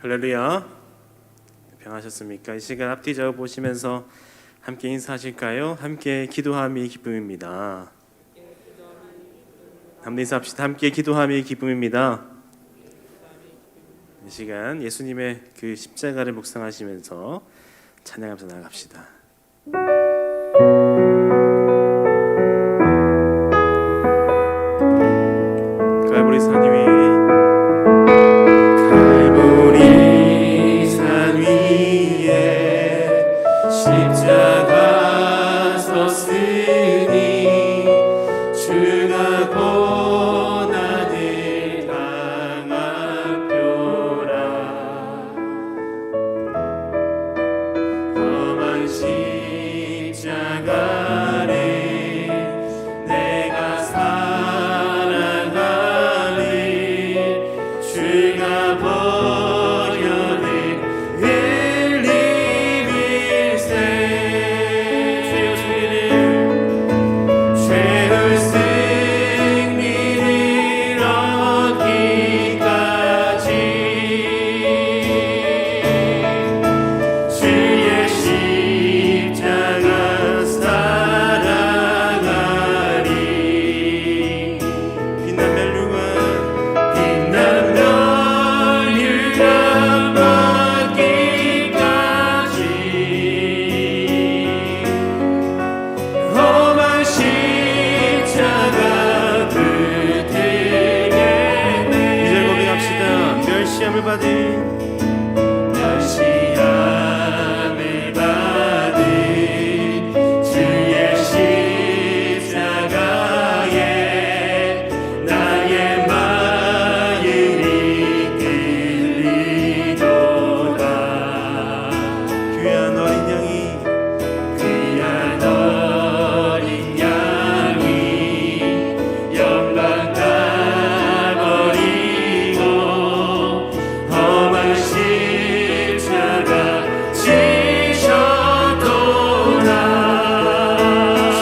할렐루야. 평하셨습니까? 이 시간 앞뒤 좌우 보시면서 함께 인사하실까요? 함께 기도함이 기쁨입니다. 함께 인사합시다. 함께 기도함이 기쁨입니다. 이 시간 예수님의 그 십자가를 묵상하시면서 찬양하면서 나아갑시다. 갈보리 산 위에 십자가 섰으니 주가 고난을 당하표라. 험한 십자가를 내가 살아가리. 주가 버려낸 멸시함을 받은 주의 십자가에 나의 마음이 끌리도다. 귀한 어린 양이 영광 다 버리고 험한 십자가 지셨도다.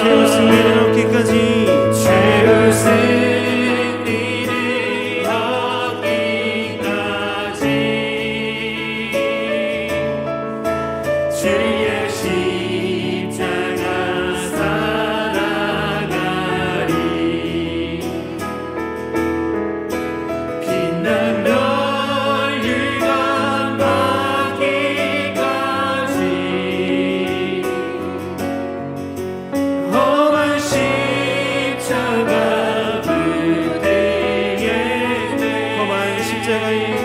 최후 승리를 얻기까지 주의 십자가 살아가리. 빛난 멸류관 받기까지 험한 십자가 붙들겠네. 험한 십자가에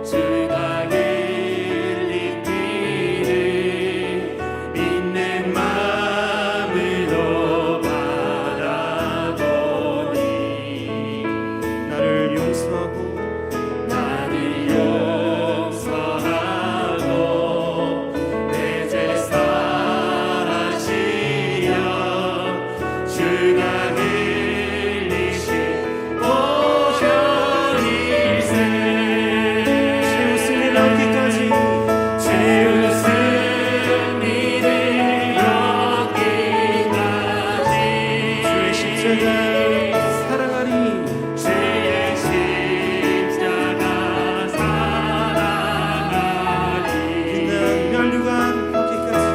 주가 흘린 피를 믿는 마음으로 바라보니 나를 용서하고 내 죄 사하시려 주가 흘리신 보혈일세. 최후 승리를 얻기까지 주의 십자가 사랑하리. 주의 십자가 사랑하리. 빛난 멸류관 받기까지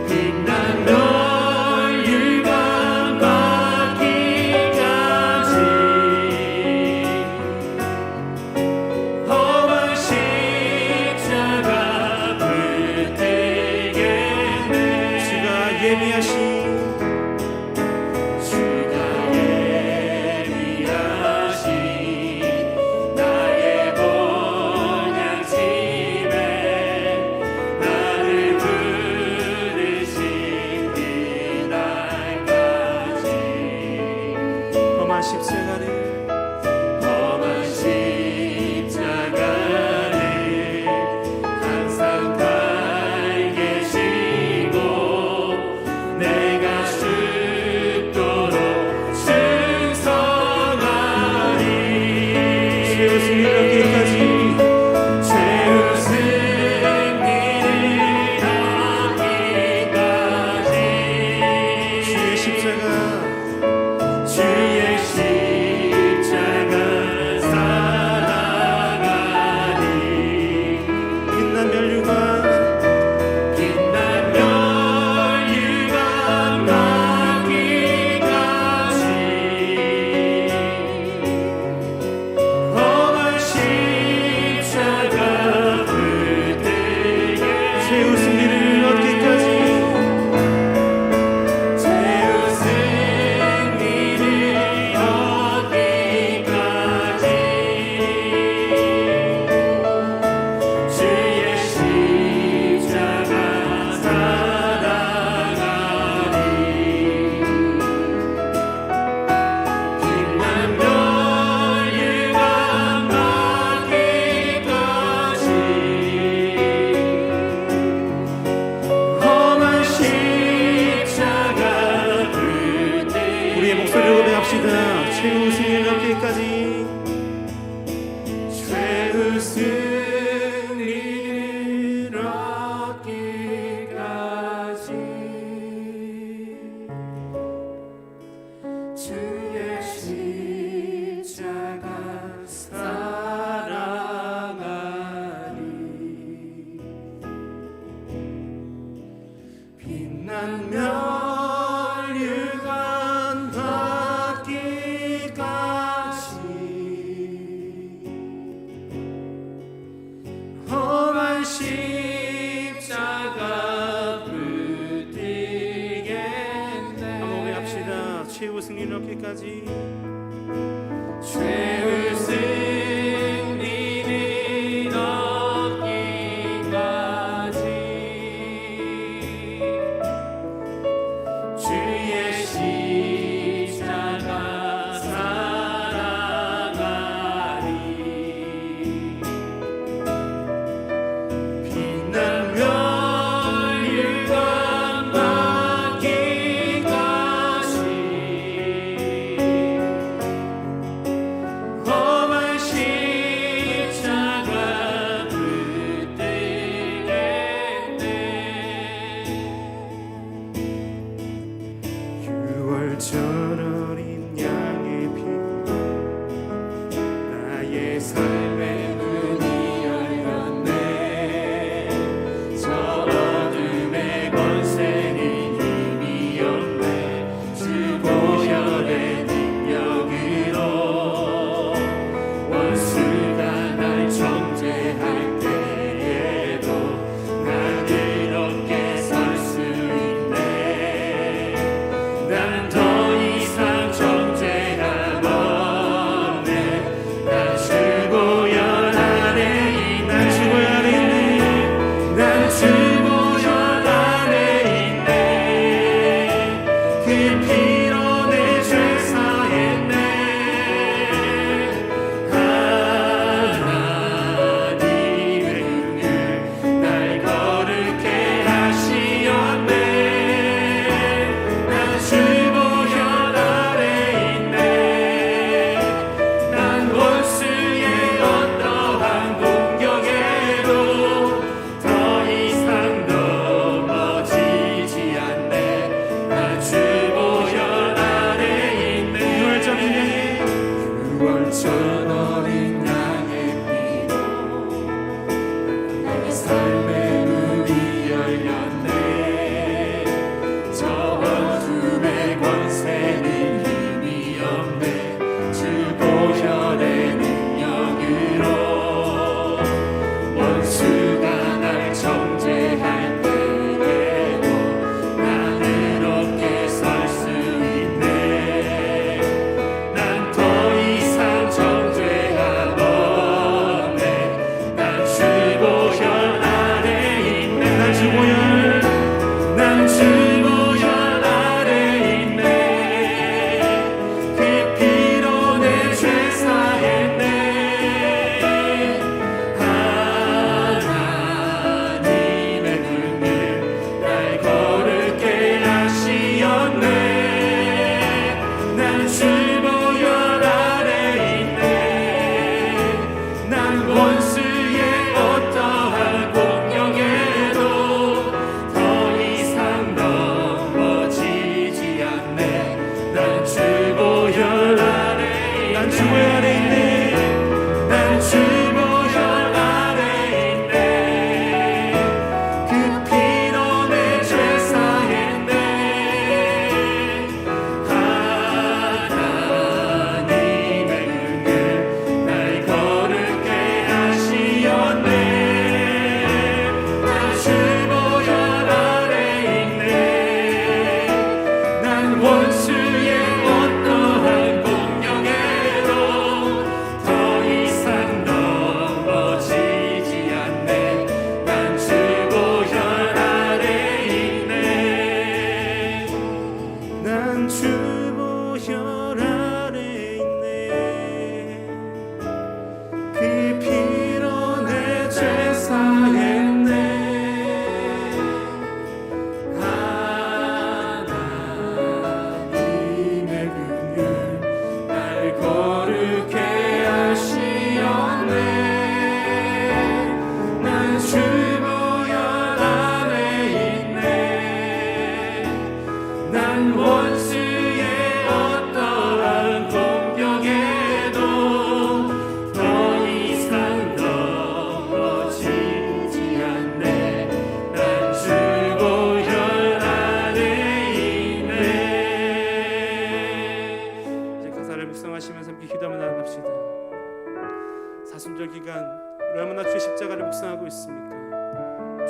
빛난 멸류관 받기까지 험한 십자가 붙들겠네. 주가 예비하신 나의 본향집에 나를 부르신 그날까지 험한 십자가를 항상 달 계시고 내 멸류관 빛난 멸류관 받기까지 험한 십자가 불때에 최후 승리를 얻기까지 최후 승리를 얻기까지 주의 십자가 살아가리 빛난 멸류관 받기까지 험한 십자가 불때 우리의 목소리로 고백합시다. 최후 승리를 얻기까지 최후 승리를 얻기까지 주의 십자가 사랑하리 빛난 멸류관 받기까지 험한 십자가 불띠겠네 한번 고백합시다. 최후 승리를 얻기까지 최후 승리를 얻기까지 주의 십자가 사랑하리 빛난 멸류관 받기까지 험한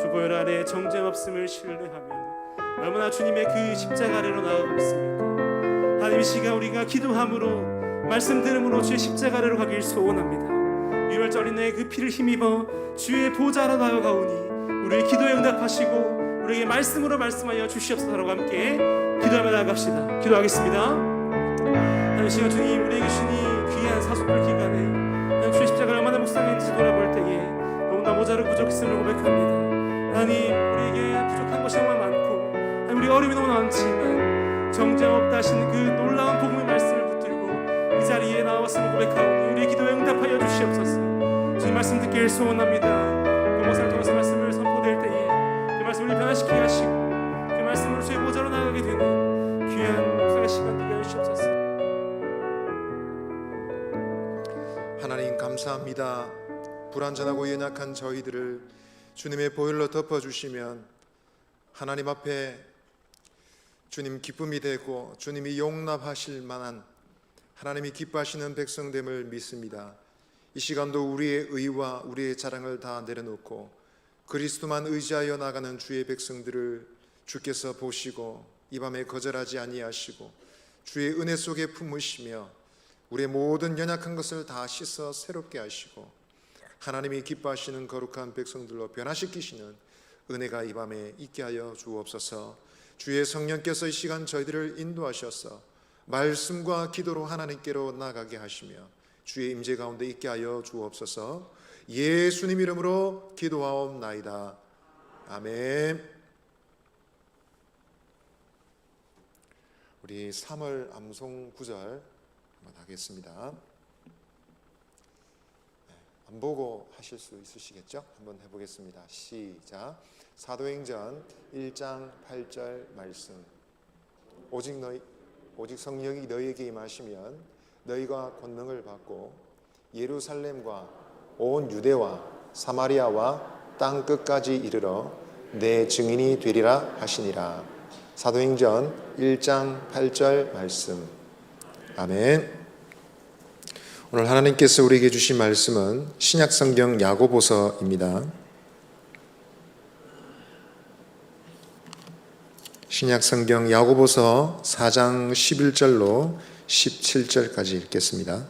주 보혈 안에 정죄 없음을 신뢰하며 얼마나 주님의 그 십자가 아래로 나아가고 있습니까? 하나님 이 시간 우리가 기도함으로 말씀 들음으로 주의 십자가 아래로 가길 소원합니다. 유월절 인의 그 피를 힘입어 주의 보좌로 나아가오니 우리의 기도에 응답하시고 우리에게 말씀으로 말씀하여 주시옵소서라고 함께 기도하며 나아갑시다. 기도하겠습니다. 하나님 시간 주님 우리에게 주니 귀한 사속절 기간에 하나님 주의 십자가를 얼마나 묵상했는지 돌아볼 때에 너무나 모자르고 부족했음을 고백합니다. 하나님 우리에게 부족한 것이 너무 많고 하나님 우리가 어려움이 너무 많지만 정죄 없다 하시는 그 놀라운 복음의 말씀을 붙들고 이 자리에 나왔음을 고백하오니 우리의 기도에 응답하여 주시옵소서. 주님 말씀 듣기를 소원합니다. 그 목사를 통해서 말씀을 선포될 때에 그 말씀을 변화시키게 하시고 그 말씀으로 주의 보좌로 나아가게 되는 귀한 목사의 시간 되게 하시옵소서. 하나님 감사합니다. 불완전하고 연약한 저희들을 주님의 보혈로 덮어주시면 하나님 앞에 주님 기쁨이 되고 주님이 용납하실 만한 하나님이 기뻐하시는 백성됨을 믿습니다. 이 시간도 우리의 의와 우리의 자랑을 다 내려놓고 그리스도만 의지하여 나가는 주의 백성들을 주께서 보시고 이 밤에 거절하지 아니하시고 주의 은혜 속에 품으시며 우리의 모든 연약한 것을 다 씻어 새롭게 하시고 하나님이 기뻐하시는 거룩한 백성들로 변화시키시는 은혜가 이 밤에 있게 하여 주옵소서. 주의 성령께서 이 시간 저희들을 인도하셔서 말씀과 기도로 하나님께로 나가게 하시며 주의 임재 가운데 있게 하여 주옵소서. 예수님 이름으로 기도하옵나이다. 아멘. 우리 3월 암송 구절 한번 하겠습니다. 안 보고 하실 수 있으시겠죠? 한번 해보겠습니다. 시작. 사도행전 1장 8절 말씀. 오직 성령이 너희에게 임하시면 너희가 권능을 받고 예루살렘과 온 유대와 사마리아와 땅 끝까지 이르러 내 증인이 되리라 하시니라. 사도행전 1장 8절 말씀. 아멘. 오늘 하나님께서 우리에게 주신 말씀은 신약성경 야고보서입니다. 신약성경 야고보서 4장 11절로 17절까지 읽겠습니다.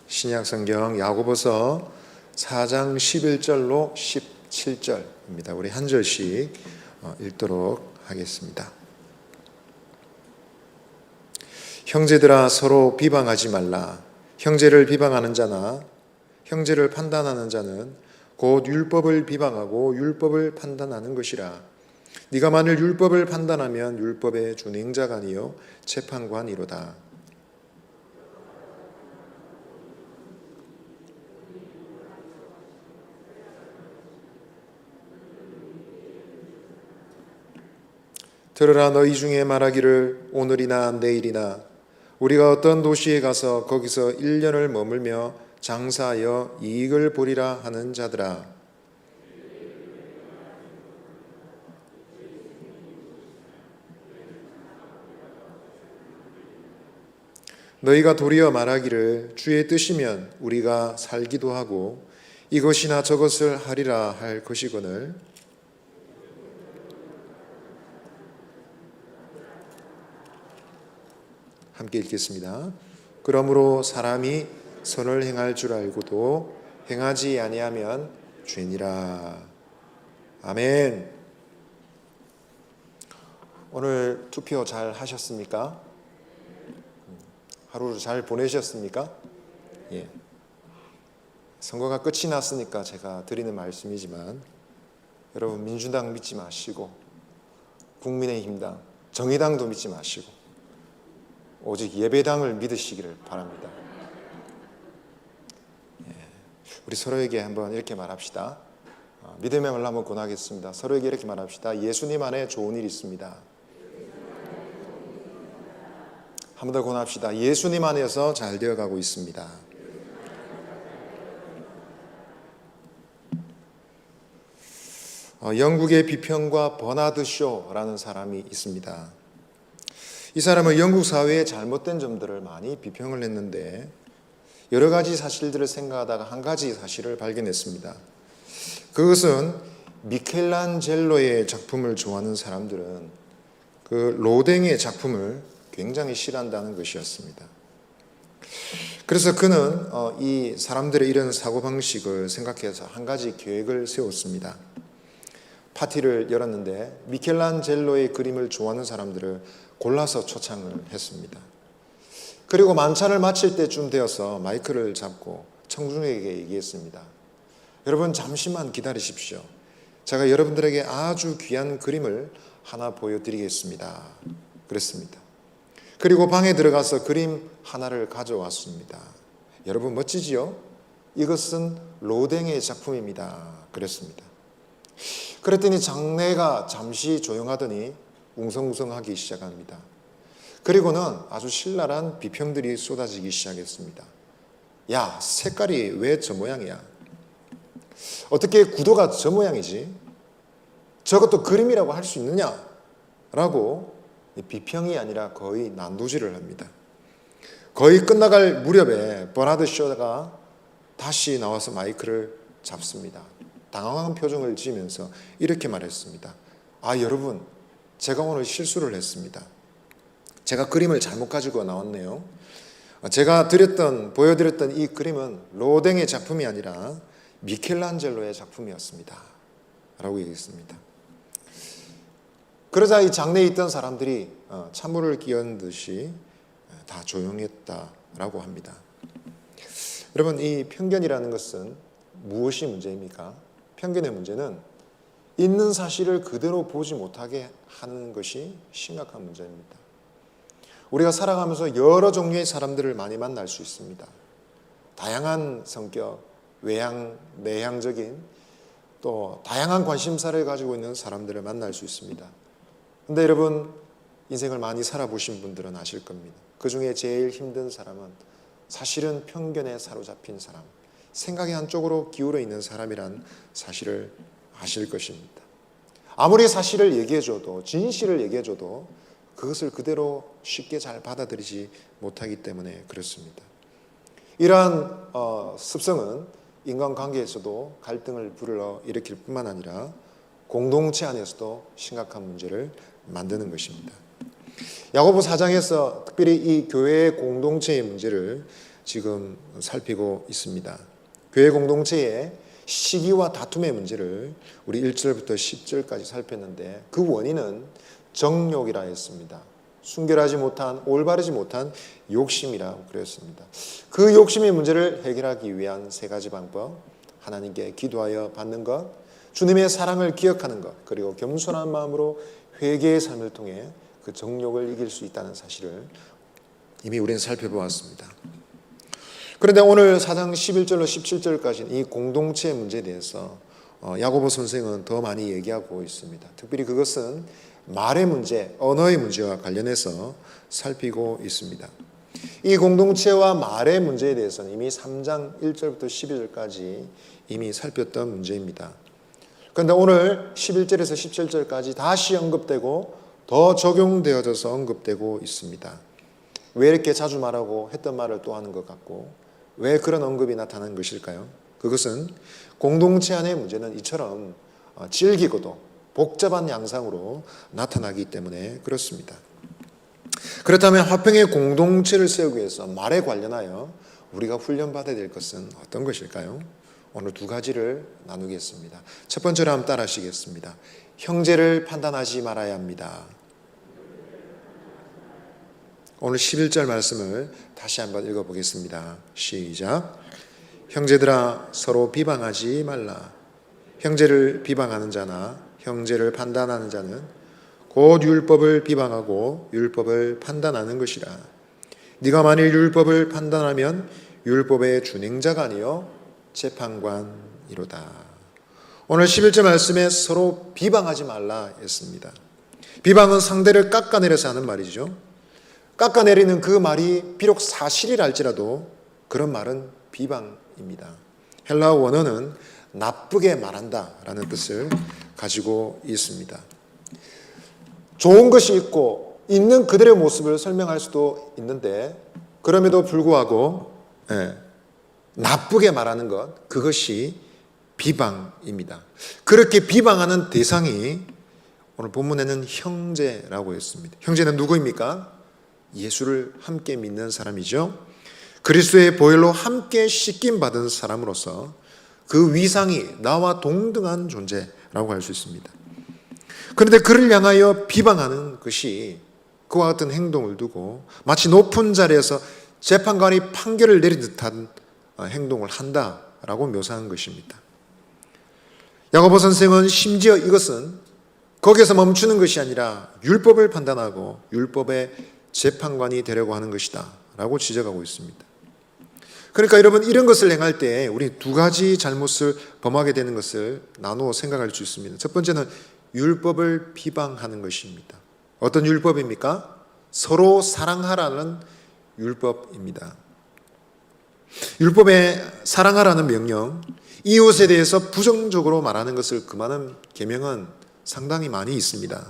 신약성경 야고보서 4장 11절로 17절입니다. 우리 한 절씩 읽도록 하겠습니다. 형제들아 서로 비방하지 말라. 형제를 비방하는 자나 형제를 판단하는 자는 곧 율법을 비방하고 율법을 판단하는 것이라. 네가 만일 율법을 판단하면 율법의 준행자가 아니요 재판관이로다. 들으라. 너희 중에 말하기를 오늘이나 내일이나 우리가 어떤 도시에 가서 거기서 1년을 머물며 장사하여 이익을 보리라 하는 자들아. 너희가 도리어 말하기를 주의 뜻이면 우리가 살기도 하고 이것이나 저것을 하리라 할 것이거늘 함께 읽겠습니다. 그러므로 사람이 선을 행할 줄 알고도 행하지 아니하면 죄니라. 아멘. 오늘 투표 잘 하셨습니까? 하루를 잘 보내셨습니까? 예. 선거가 끝이 났으니까 제가 드리는 말씀이지만 여러분 민주당 믿지 마시고 국민의힘당, 정의당도 믿지 마시고 오직 예배당을 믿으시기를 바랍니다. 예. 우리 서로에게 한번 이렇게 말합시다. 믿음의 말로 한번 권하겠습니다. 서로에게 이렇게 말합시다. 예수님 안에 좋은 일이 있습니다. 한 번 더 권합시다. 예수님 안에서 잘 되어가고 있습니다. 영국의 비평가 버나드 쇼라는 사람이 있습니다. 이 사람은 영국 사회의 잘못된 점들을 많이 비평을 했는데 여러 가지 사실들을 생각하다가 한 가지 사실을 발견했습니다. 그것은 미켈란젤로의 작품을 좋아하는 사람들은 그 로댕의 작품을 굉장히 싫어한다는 것이었습니다. 그래서 그는 이 사람들의 이런 사고방식을 생각해서 한 가지 계획을 세웠습니다. 파티를 열었는데 미켈란젤로의 그림을 좋아하는 사람들을 골라서 초청을 했습니다. 그리고 만찬을 마칠 때쯤 되어서 마이크를 잡고 청중에게 얘기했습니다. 여러분 잠시만 기다리십시오. 제가 여러분들에게 아주 귀한 그림을 하나 보여드리겠습니다. 그랬습니다. 그리고 방에 들어가서 그림 하나를 가져왔습니다. 여러분 멋지지요? 이것은 로댕의 작품입니다. 그랬습니다. 그랬더니 장내가 잠시 조용하더니 웅성웅성하기 시작합니다. 그리고는 아주 신랄한 비평들이 쏟아지기 시작했습니다. 야, 색깔이 왜 저 모양이야? 어떻게 구도가 저 모양이지? 저것도 그림이라고 할 수 있느냐? 라고 비평이 아니라 거의 난도질을 합니다. 거의 끝나갈 무렵에 버나드 쇼가 다시 나와서 마이크를 잡습니다. 당황한 표정을 지으면서 이렇게 말했습니다. 아, 여러분, 제가 오늘 실수를 했습니다. 제가 그림을 잘못 가지고 나왔네요. 제가 보여드렸던 이 그림은 로댕의 작품이 아니라 미켈란젤로의 작품이었습니다. 라고 얘기했습니다. 그러자 이 장내에 있던 사람들이 찬물을 끼얹듯이 다 조용했다라고 합니다. 여러분, 이 편견이라는 것은 무엇이 문제입니까? 편견의 문제는 있는 사실을 그대로 보지 못하게 하는 것이 심각한 문제입니다. 우리가 살아가면서 여러 종류의 사람들을 많이 만날 수 있습니다. 다양한 성격, 외향, 내향적인 또 다양한 관심사를 가지고 있는 사람들을 만날 수 있습니다. 근데 여러분, 인생을 많이 살아보신 분들은 아실 겁니다. 그 중에 제일 힘든 사람은 사실은 편견에 사로잡힌 사람, 생각의 한쪽으로 기울어 있는 사람이란 사실을 아실 것입니다. 아무리 사실을 얘기해줘도, 진실을 얘기해줘도 그것을 그대로 쉽게 잘 받아들이지 못하기 때문에 그렇습니다. 이러한 습성은 인간관계에서도 갈등을 불러일으킬 뿐만 아니라 공동체 안에서도 심각한 문제를 만드는 것입니다. 야고보 4장에서 특별히 이 교회의 공동체의 문제를 지금 살피고 있습니다. 교회 공동체의 시기와 다툼의 문제를 우리 1절부터 10절까지 살폈는데 그 원인은 정욕이라 했습니다. 순결하지 못한, 올바르지 못한 욕심이라고 그랬습니다. 그 욕심의 문제를 해결하기 위한 세 가지 방법, 하나님께 기도하여 받는 것, 주님의 사랑을 기억하는 것, 그리고 겸손한 마음으로 회개의 삶을 통해 그 정욕을 이길 수 있다는 사실을 이미 우리는 살펴보았습니다. 그런데 오늘 4장 11절로 17절까지는 이 공동체의 문제에 대해서 야고보 선생은 더 많이 얘기하고 있습니다. 특별히 그것은 말의 문제, 언어의 문제와 관련해서 살피고 있습니다. 이 공동체와 말의 문제에 대해서는 이미 3장 1절부터 12절까지 이미 살폈던 문제입니다. 그런데 오늘 11절에서 17절까지 다시 언급되고 더 적용되어져서 언급되고 있습니다. 왜 이렇게 자주 말하고 했던 말을 또 하는 것 같고 왜 그런 언급이 나타나는 것일까요? 그것은 공동체 안의 문제는 이처럼 질기고도 복잡한 양상으로 나타나기 때문에 그렇습니다. 그렇다면 화평의 공동체를 세우기 위해서 말에 관련하여 우리가 훈련받아야 될 것은 어떤 것일까요? 오늘 두 가지를 나누겠습니다. 첫 번째로 한번 따라 하시겠습니다. 형제를 판단하지 말아야 합니다. 오늘 11절 말씀을 다시 한번 읽어보겠습니다. 시작. 형제들아 서로 비방하지 말라. 형제를 비방하는 자나 형제를 판단하는 자는 곧 율법을 비방하고 율법을 판단하는 것이라. 네가 만일 율법을 판단하면 율법의 준행자가 아니요 재판관이로다. 오늘 11절 말씀에 서로 비방하지 말라 했습니다. 비방은 상대를 깎아내려서 하는 말이죠. 깎아내리는 그 말이 비록 사실이랄지라도 그런 말은 비방입니다. 헬라어 원어는 나쁘게 말한다 라는 뜻을 가지고 있습니다. 좋은 것이 있고 있는 그들의 모습을 설명할 수도 있는데 그럼에도 불구하고 나쁘게 말하는 것, 그것이 비방입니다. 그렇게 비방하는 대상이 오늘 본문에는 형제라고 했습니다. 형제는 누구입니까? 예수를 함께 믿는 사람이죠. 그리스도의 보혈로 함께 씻김 받은 사람으로서 그 위상이 나와 동등한 존재라고 할 수 있습니다. 그런데 그를 향하여 비방하는 것이 그와 같은 행동을 두고 마치 높은 자리에서 재판관이 판결을 내린 듯한 행동을 한다라고 묘사한 것입니다. 야고보 선생은 심지어 이것은 거기에서 멈추는 것이 아니라 율법을 판단하고 율법의 재판관이 되려고 하는 것이다 라고 지적하고 있습니다. 그러니까 여러분, 이런 것을 행할 때 우리 두 가지 잘못을 범하게 되는 것을 나누어 생각할 수 있습니다. 첫 번째는 율법을 비방하는 것입니다. 어떤 율법입니까? 서로 사랑하라는 율법입니다. 율법의 사랑하라는 명령, 이웃에 대해서 부정적으로 말하는 것을 금하는 계명은 상당히 많이 있습니다.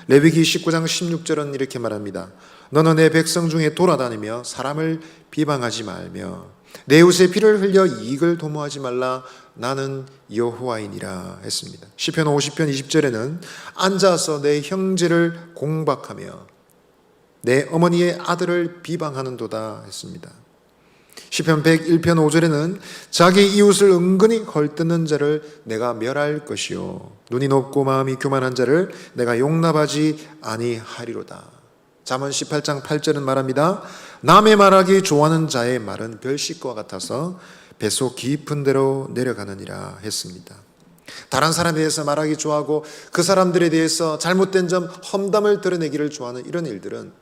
레위기 19장 16절은 이렇게 말합니다. 너는 내 백성 중에 돌아다니며 사람을 비방하지 말며 내 이웃의 피를 흘려 이익을 도모하지 말라. 나는 여호와이니라 했습니다. 시편 50편 20절에는 앉아서 내 형제를 공박하며 내 어머니의 아들을 비방하는도다 했습니다. 시편 101편 5절에는 자기 이웃을 은근히 헐뜯는 자를 내가 멸할 것이요 눈이 높고 마음이 교만한 자를 내가 용납하지 아니하리로다. 잠언 18장 8절은 말합니다. 남의 말하기 좋아하는 자의 말은 별식과 같아서 뱃속 깊은 데로 내려가느니라 했습니다. 다른 사람에 대해서 말하기 좋아하고 그 사람들에 대해서 잘못된 점, 험담을 드러내기를 좋아하는 이런 일들은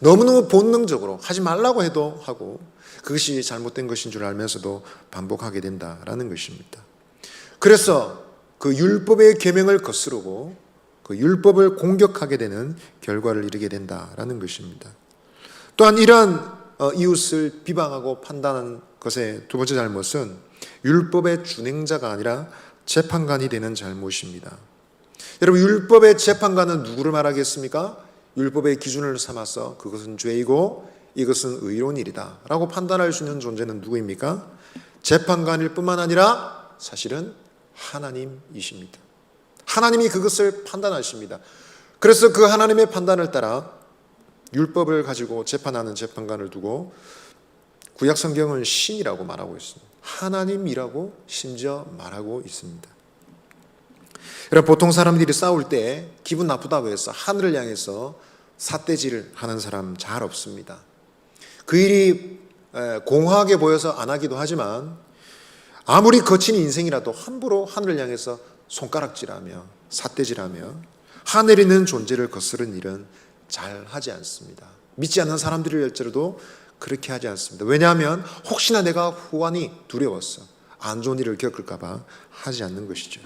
너무너무 본능적으로 하지 말라고 해도 하고 그것이 잘못된 것인 줄 알면서도 반복하게 된다라는 것입니다. 그래서 그 율법의 계명을 거스르고 그 율법을 공격하게 되는 결과를 이루게 된다라는 것입니다. 또한 이러한 이웃을 비방하고 판단하는 것의 두 번째 잘못은 율법의 준행자가 아니라 재판관이 되는 잘못입니다. 여러분, 율법의 재판관은 누구를 말하겠습니까? 율법의 기준을 삼아서 그것은 죄이고 이것은 의로운 일이다 라고 판단할 수 있는 존재는 누구입니까? 재판관일 뿐만 아니라 사실은 하나님이십니다. 하나님이 그것을 판단하십니다. 그래서 그 하나님의 판단을 따라 율법을 가지고 재판하는 재판관을 두고 구약 성경은 신이라고 말하고 있습니다. 하나님이라고 심지어 말하고 있습니다. 여러분, 보통 사람들이 싸울 때 기분 나쁘다고 해서 하늘을 향해서 삿대질을 하는 사람 잘 없습니다. 그 일이 공허하게 보여서 안 하기도 하지만 아무리 거친 인생이라도 함부로 하늘을 향해서 손가락질하며 삿대질하며 하늘에 있는 존재를 거스른 일은 잘 하지 않습니다. 믿지 않는 사람들일지라도 그렇게 하지 않습니다. 왜냐하면 혹시나 내가 후환이 두려워서 안 좋은 일을 겪을까 봐 하지 않는 것이죠.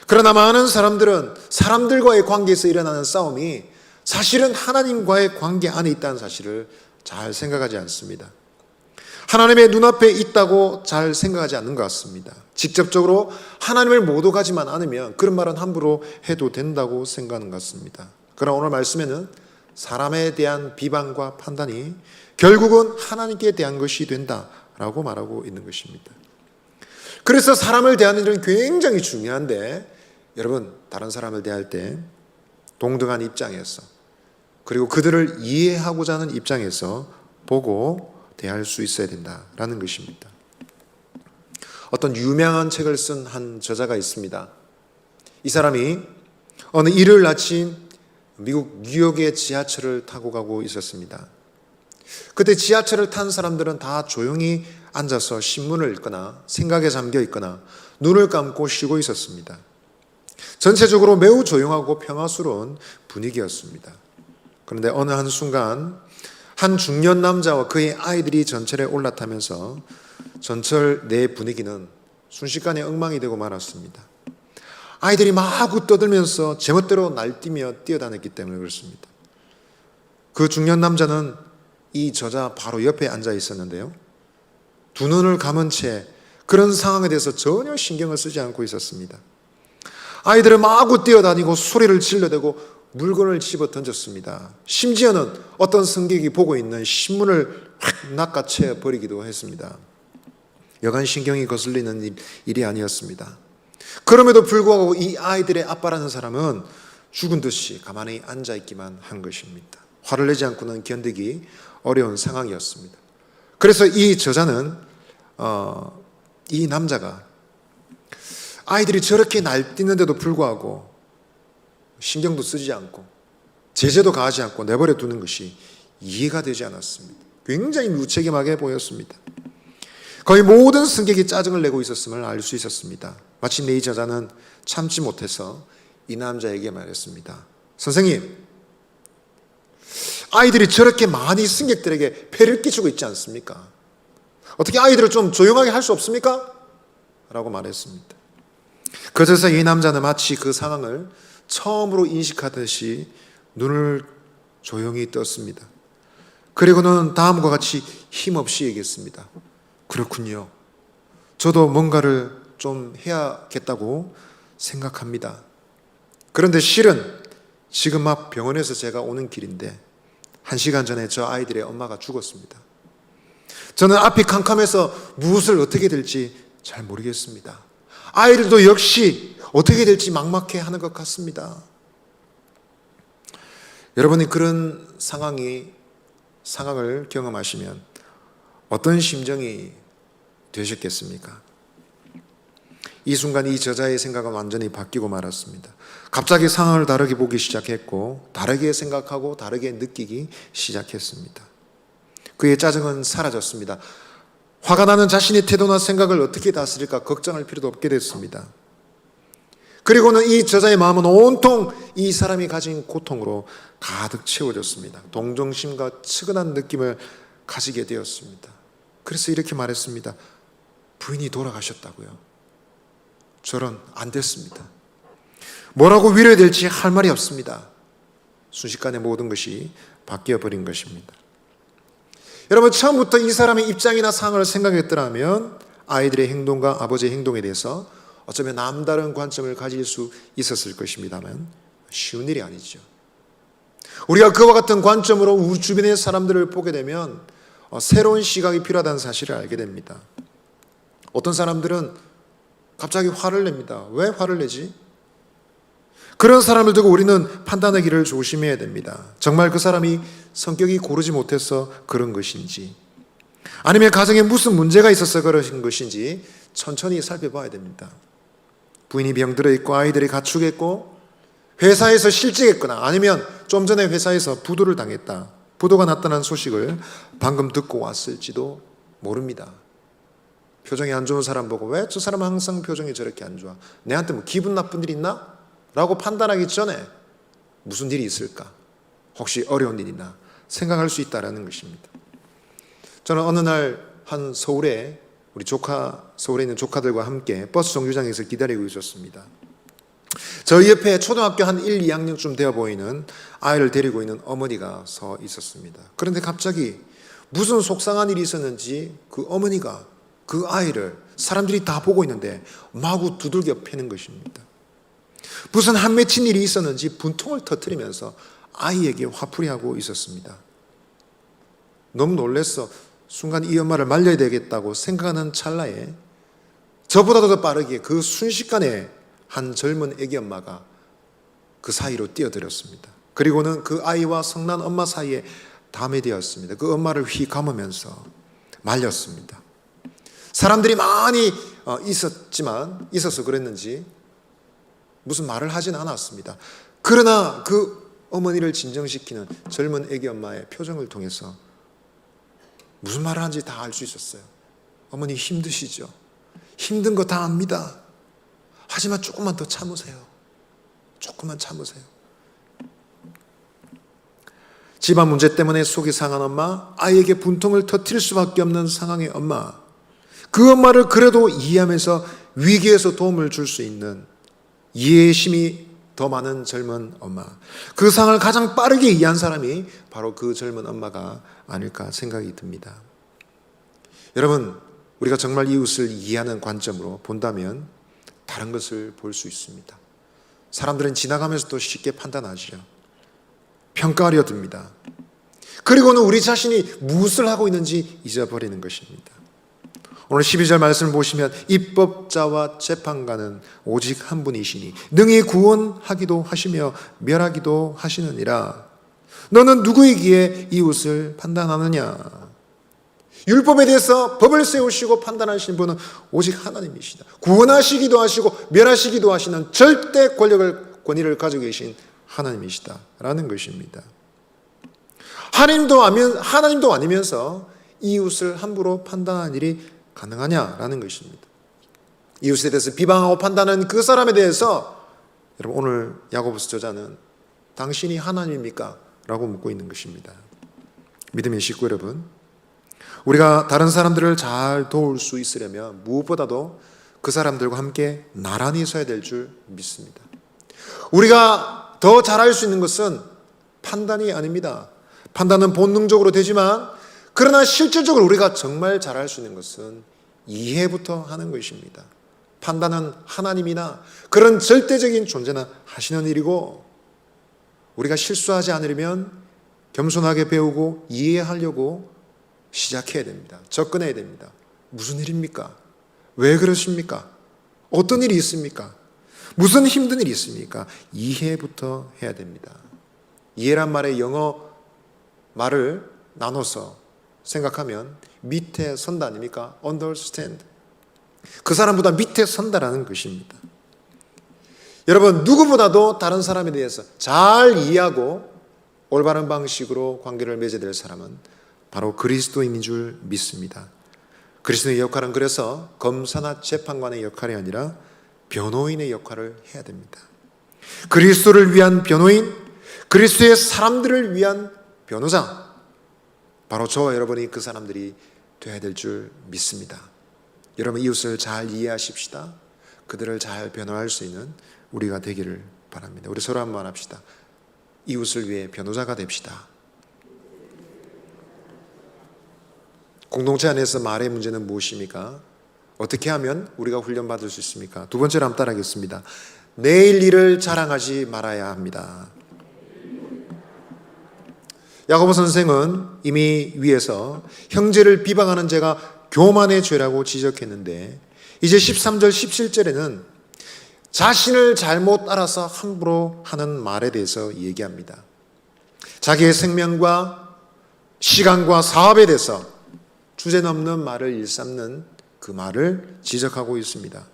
그러나 많은 사람들은 사람들과의 관계에서 일어나는 싸움이 사실은 하나님과의 관계 안에 있다는 사실을 잘 생각하지 않습니다. 하나님의 눈앞에 있다고 잘 생각하지 않는 것 같습니다. 직접적으로 하나님을 모독하지만 않으면 그런 말은 함부로 해도 된다고 생각하는 것 같습니다. 그러나 오늘 말씀에는 사람에 대한 비방과 판단이 결국은 하나님께 대한 것이 된다라고 말하고 있는 것입니다. 그래서 사람을 대하는 일은 굉장히 중요한데 여러분, 다른 사람을 대할 때 동등한 입장에서 그리고 그들을 이해하고자 하는 입장에서 보고 대할 수 있어야 된다라는 것입니다. 어떤 유명한 책을 쓴 한 저자가 있습니다. 이 사람이 어느 일요일 아침 미국 뉴욕의 지하철을 타고 가고 있었습니다. 그때 지하철을 탄 사람들은 다 조용히 앉아서 신문을 읽거나 생각에 잠겨 있거나 눈을 감고 쉬고 있었습니다. 전체적으로 매우 조용하고 평화스러운 분위기였습니다. 그런데 어느 한순간 한 중년 남자와 그의 아이들이 전철에 올라타면서 전철 내 분위기는 순식간에 엉망이 되고 말았습니다. 아이들이 마구 떠들면서 제멋대로 날뛰며 뛰어다녔기 때문에 그렇습니다. 그 중년 남자는 이 저자 바로 옆에 앉아 있었는데요. 두 눈을 감은 채 그런 상황에 대해서 전혀 신경을 쓰지 않고 있었습니다. 아이들은 마구 뛰어다니고 소리를 질러대고 물건을 집어 던졌습니다. 심지어는 어떤 승객이 보고 있는 신문을 확 낚아채 버리기도 했습니다. 여간 신경이 거슬리는 일이 아니었습니다. 그럼에도 불구하고 이 아이들의 아빠라는 사람은 죽은 듯이 가만히 앉아있기만 한 것입니다. 화를 내지 않고는 견디기 어려운 상황이었습니다. 그래서 이 저자는 이 남자가 아이들이 저렇게 날뛰는데도 불구하고 신경도 쓰지 않고 제재도 가하지 않고 내버려 두는 것이 이해가 되지 않았습니다. 굉장히 무책임하게 보였습니다. 거의 모든 승객이 짜증을 내고 있었음을 알 수 있었습니다. 마침내 이 저자는 참지 못해서 이 남자에게 말했습니다. 선생님, 아이들이 저렇게 많이 승객들에게 폐를 끼치고 있지 않습니까? 어떻게 아이들을 좀 조용하게 할 수 없습니까? 라고 말했습니다. 그제서 이 남자는 마치 그 상황을 처음으로 인식하듯이 눈을 조용히 떴습니다. 그리고는 다음과 같이 힘없이 얘기했습니다. 그렇군요. 저도 뭔가를 좀 해야겠다고 생각합니다. 그런데 실은 지금 막 병원에서 제가 오는 길인데 1시간 전에 저 아이들의 엄마가 죽었습니다. 저는 앞이 캄캄해서 무엇을 어떻게 될지 잘 모르겠습니다. 아이들도 역시 어떻게 될지 막막해 하는 것 같습니다. 여러분이 그런 상황을 경험하시면 어떤 심정이 되셨겠습니까? 이 순간 이 저자의 생각은 완전히 바뀌고 말았습니다. 갑자기 상황을 다르게 보기 시작했고 다르게 생각하고 다르게 느끼기 시작했습니다. 그의 짜증은 사라졌습니다. 화가 나는 자신의 태도나 생각을 어떻게 다스릴까 걱정할 필요도 없게 됐습니다. 그리고는 이 저자의 마음은 온통 이 사람이 가진 고통으로 가득 채워졌습니다. 동정심과 측은한 느낌을 가지게 되었습니다. 그래서 이렇게 말했습니다. 부인이 돌아가셨다고요? 저런 안 됐습니다. 뭐라고 위로해야 될지 할 말이 없습니다. 순식간에 모든 것이 바뀌어 버린 것입니다. 여러분, 처음부터 이 사람의 입장이나 상황을 생각했더라면 아이들의 행동과 아버지의 행동에 대해서 어쩌면 남다른 관점을 가질 수 있었을 것입니다만 쉬운 일이 아니죠. 우리가 그와 같은 관점으로 우리 주변의 사람들을 보게 되면 새로운 시각이 필요하다는 사실을 알게 됩니다. 어떤 사람들은 갑자기 화를 냅니다. 왜 화를 내지? 그런 사람을 두고 우리는 판단하기를 조심해야 됩니다. 정말 그 사람이 성격이 고르지 못해서 그런 것인지, 아니면 가정에 무슨 문제가 있어서 그런 것인지 천천히 살펴봐야 됩니다. 부인이 병들어 있고 아이들이 가축했고 회사에서 실직했거나 아니면 좀 전에 회사에서 부도를 당했다, 부도가 났다는 소식을 방금 듣고 왔을지도 모릅니다. 표정이 안 좋은 사람 보고 왜 저 사람은 항상 표정이 저렇게 안 좋아? 내한테 뭐 기분 나쁜 일 있나? 라고 판단하기 전에 무슨 일이 있을까? 혹시 어려운 일이나 생각할 수 있다는 것입니다. 저는 어느 날 한 서울에 있는 조카들과 함께 버스 정류장에서 기다리고 있었습니다. 저희 옆에 초등학교 한 1, 2학년쯤 되어 보이는 아이를 데리고 있는 어머니가 서 있었습니다. 그런데 갑자기 무슨 속상한 일이 있었는지 그 어머니가 그 아이를 사람들이 다 보고 있는데 마구 두들겨 패는 것입니다. 무슨 한 맺힌 일이 있었는지 분통을 터뜨리면서 아이에게 화풀이하고 있었습니다. 너무 놀랐어. 순간 이 엄마를 말려야 되겠다고 생각하는 찰나에 저보다도 더 빠르게 그 순식간에 한 젊은 애기 엄마가 그 사이로 뛰어들었습니다. 그리고는 그 아이와 성난 엄마 사이에 담이 되었습니다. 그 엄마를 휘 감으면서 말렸습니다. 사람들이 많이 있어서 그랬는지 무슨 말을 하진 않았습니다. 그러나 그 어머니를 진정시키는 젊은 애기 엄마의 표정을 통해서 무슨 말을 하는지 다 알 수 있었어요. 어머니 힘드시죠? 힘든 거 다 압니다. 하지만 조금만 더 참으세요. 조금만 참으세요. 집안 문제 때문에 속이 상한 엄마, 아이에게 분통을 터뜨릴 수밖에 없는 상황의 엄마, 그 엄마를 그래도 이해하면서 위기에서 도움을 줄 수 있는 이해심이 더 많은 젊은 엄마, 그 상황을 가장 빠르게 이해한 사람이 바로 그 젊은 엄마가 아닐까 생각이 듭니다. 여러분, 우리가 정말 이웃을 이해하는 관점으로 본다면 다른 것을 볼 수 있습니다. 사람들은 지나가면서도 쉽게 판단하죠. 평가하려 듭니다. 그리고는 우리 자신이 무엇을 하고 있는지 잊어버리는 것입니다. 오늘 12절 말씀을 보시면 입법자와 재판관은 오직 한 분이시니 능히 구원하기도 하시며 멸하기도 하시느니라. 너는 누구이기에 이웃을 판단하느냐? 율법에 대해서 법을 세우시고 판단하시는 분은 오직 하나님이시다. 구원하시기도 하시고 멸하시기도 하시는 절대 권위를 가지고 계신 하나님이시다 라는 것입니다. 하나님도 아니면서 이웃을 함부로 판단하는 일이 가능하냐라는 것입니다. 이웃에 대해서 비방하고 판단하는 그 사람에 대해서 여러분 오늘 야고보서 저자는 당신이 하나님입니까? 라고 묻고 있는 것입니다. 믿음의 식구 여러분, 우리가 다른 사람들을 잘 도울 수 있으려면 무엇보다도 그 사람들과 함께 나란히 서야 될 줄 믿습니다. 우리가 더 잘할 수 있는 것은 판단이 아닙니다. 판단은 본능적으로 되지만 그러나 실질적으로 우리가 정말 잘할 수 있는 것은 이해부터 하는 것입니다. 판단은 하나님이나 그런 절대적인 존재나 하시는 일이고 우리가 실수하지 않으려면 겸손하게 배우고 이해하려고 시작해야 됩니다. 접근해야 됩니다. 무슨 일입니까? 왜 그러십니까? 어떤 일이 있습니까? 무슨 힘든 일이 있습니까? 이해부터 해야 됩니다. 이해란 말의 영어 말을 나눠서 생각하면 밑에 선다 아닙니까? understand. 그 사람보다 밑에 선다라는 것입니다. 여러분, 누구보다도 다른 사람에 대해서 잘 이해하고 올바른 방식으로 관계를 맺어야 될 사람은 바로 그리스도인인 줄 믿습니다. 그리스도의 역할은 그래서 검사나 재판관의 역할이 아니라 변호인의 역할을 해야 됩니다. 그리스도를 위한 변호인, 그리스도의 사람들을 위한 변호자, 바로 저와 여러분이 그 사람들이 되어야 될 줄 믿습니다. 여러분, 이웃을 잘 이해하십시다. 그들을 잘 변호할 수 있는 우리가 되기를 바랍니다. 우리 서로 한번 합시다. 이웃을 위해 변호자가 됩시다. 공동체 안에서 말의 문제는 무엇입니까? 어떻게 하면 우리가 훈련받을 수 있습니까? 두 번째로 한번 따라하겠습니다. 내일 일을 자랑하지 말아야 합니다. 야고보 선생은 이미 위에서 형제를 비방하는 죄가 교만의 죄라고 지적했는데 이제 13절 17절에는 자신을 잘못 알아서 함부로 하는 말에 대해서 얘기합니다. 자기의 생명과 시간과 사업에 대해서 주제넘는 말을 일삼는 그 말을 지적하고 있습니다.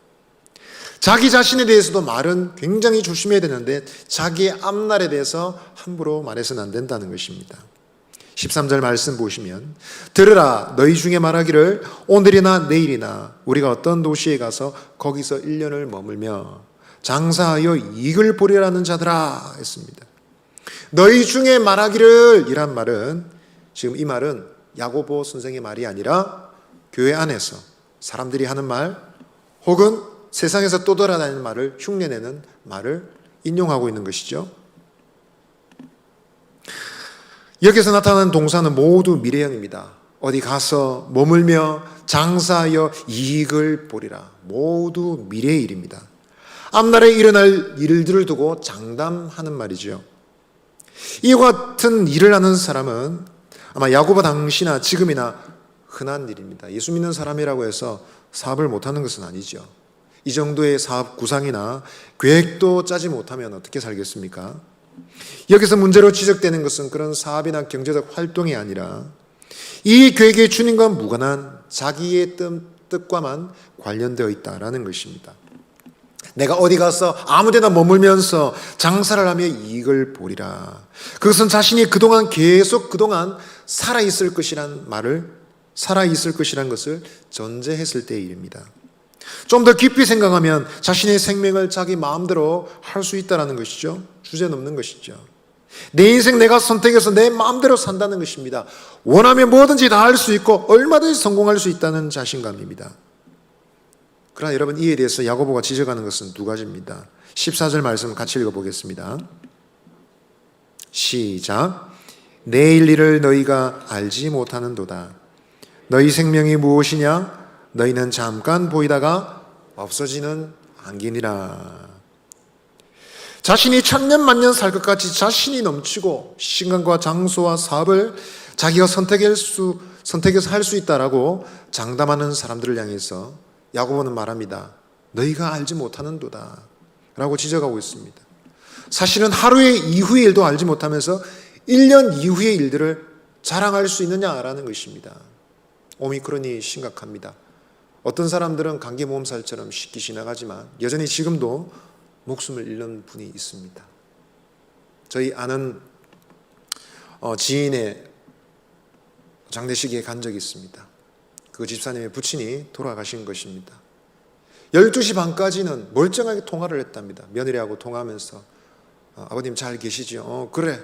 자기 자신에 대해서도 말은 굉장히 조심해야 되는데 자기의 앞날에 대해서 함부로 말해서는 안 된다는 것입니다. 13절 말씀 보시면 들으라 너희 중에 말하기를 오늘이나 내일이나 우리가 어떤 도시에 가서 거기서 1년을 머물며 장사하여 이익을 보리라는 자들아 했습니다. 너희 중에 말하기를 이란 말은 지금 이 말은 야고보 선생의 말이 아니라 교회 안에서 사람들이 하는 말 혹은 세상에서 떠돌아다니는 말을 흉내내는 말을 인용하고 있는 것이죠. 여기서 나타나는 동사는 모두 미래형입니다. 어디 가서 머물며 장사하여 이익을 보리라. 모두 미래의 일입니다. 앞날에 일어날 일들을 두고 장담하는 말이죠. 이와 같은 일을 하는 사람은 아마 야고보 당시나 지금이나 흔한 일입니다. 예수 믿는 사람이라고 해서 사업을 못하는 것은 아니죠. 이 정도의 사업 구상이나 계획도 짜지 못하면 어떻게 살겠습니까? 여기서 문제로 지적되는 것은 그런 사업이나 경제적 활동이 아니라 이 계획에 주님과 무관한 자기의 뜻과만 관련되어 있다라는 것입니다. 내가 어디 가서 아무데나 머물면서 장사를 하며 이익을 보리라. 그것은 자신이 그동안 살아있을 것이란 것을 전제했을 때의 일입니다. 좀 더 깊이 생각하면 자신의 생명을 자기 마음대로 할 수 있다는 것이죠. 주제넘는 것이죠. 내 인생 내가 선택해서 내 마음대로 산다는 것입니다. 원하면 뭐든지 다 할 수 있고 얼마든지 성공할 수 있다는 자신감입니다. 그러나 여러분 이에 대해서 야고보가 지적하는 것은 두 가지입니다. 14절 말씀 같이 읽어보겠습니다. 시작. 내일 일을 너희가 알지 못하는도다. 너희 생명이 무엇이냐? 너희는 잠깐 보이다가 없어지는 안개니라. 자신이 천년 만년 살 것 같이 자신이 넘치고 시간과 장소와 사업을 자기가 선택해서 할 수 있다라고 장담하는 사람들을 향해서 야고보는 말합니다. 너희가 알지 못하는도다 라고 지적하고 있습니다. 사실은 하루의 이후의 일도 알지 못하면서 1년 이후의 일들을 자랑할 수 있느냐라는 것입니다. 오미크론이 심각합니다. 어떤 사람들은 감기 몸살처럼 쉽게 지나가지만 여전히 지금도 목숨을 잃는 분이 있습니다. 저희 아는 지인의 장례식에 간 적이 있습니다. 그 집사님의 부친이 돌아가신 것입니다. 12시 반까지는 멀쩡하게 통화를 했답니다. 며느리하고 통화하면서 아버님 잘 계시죠? 그래.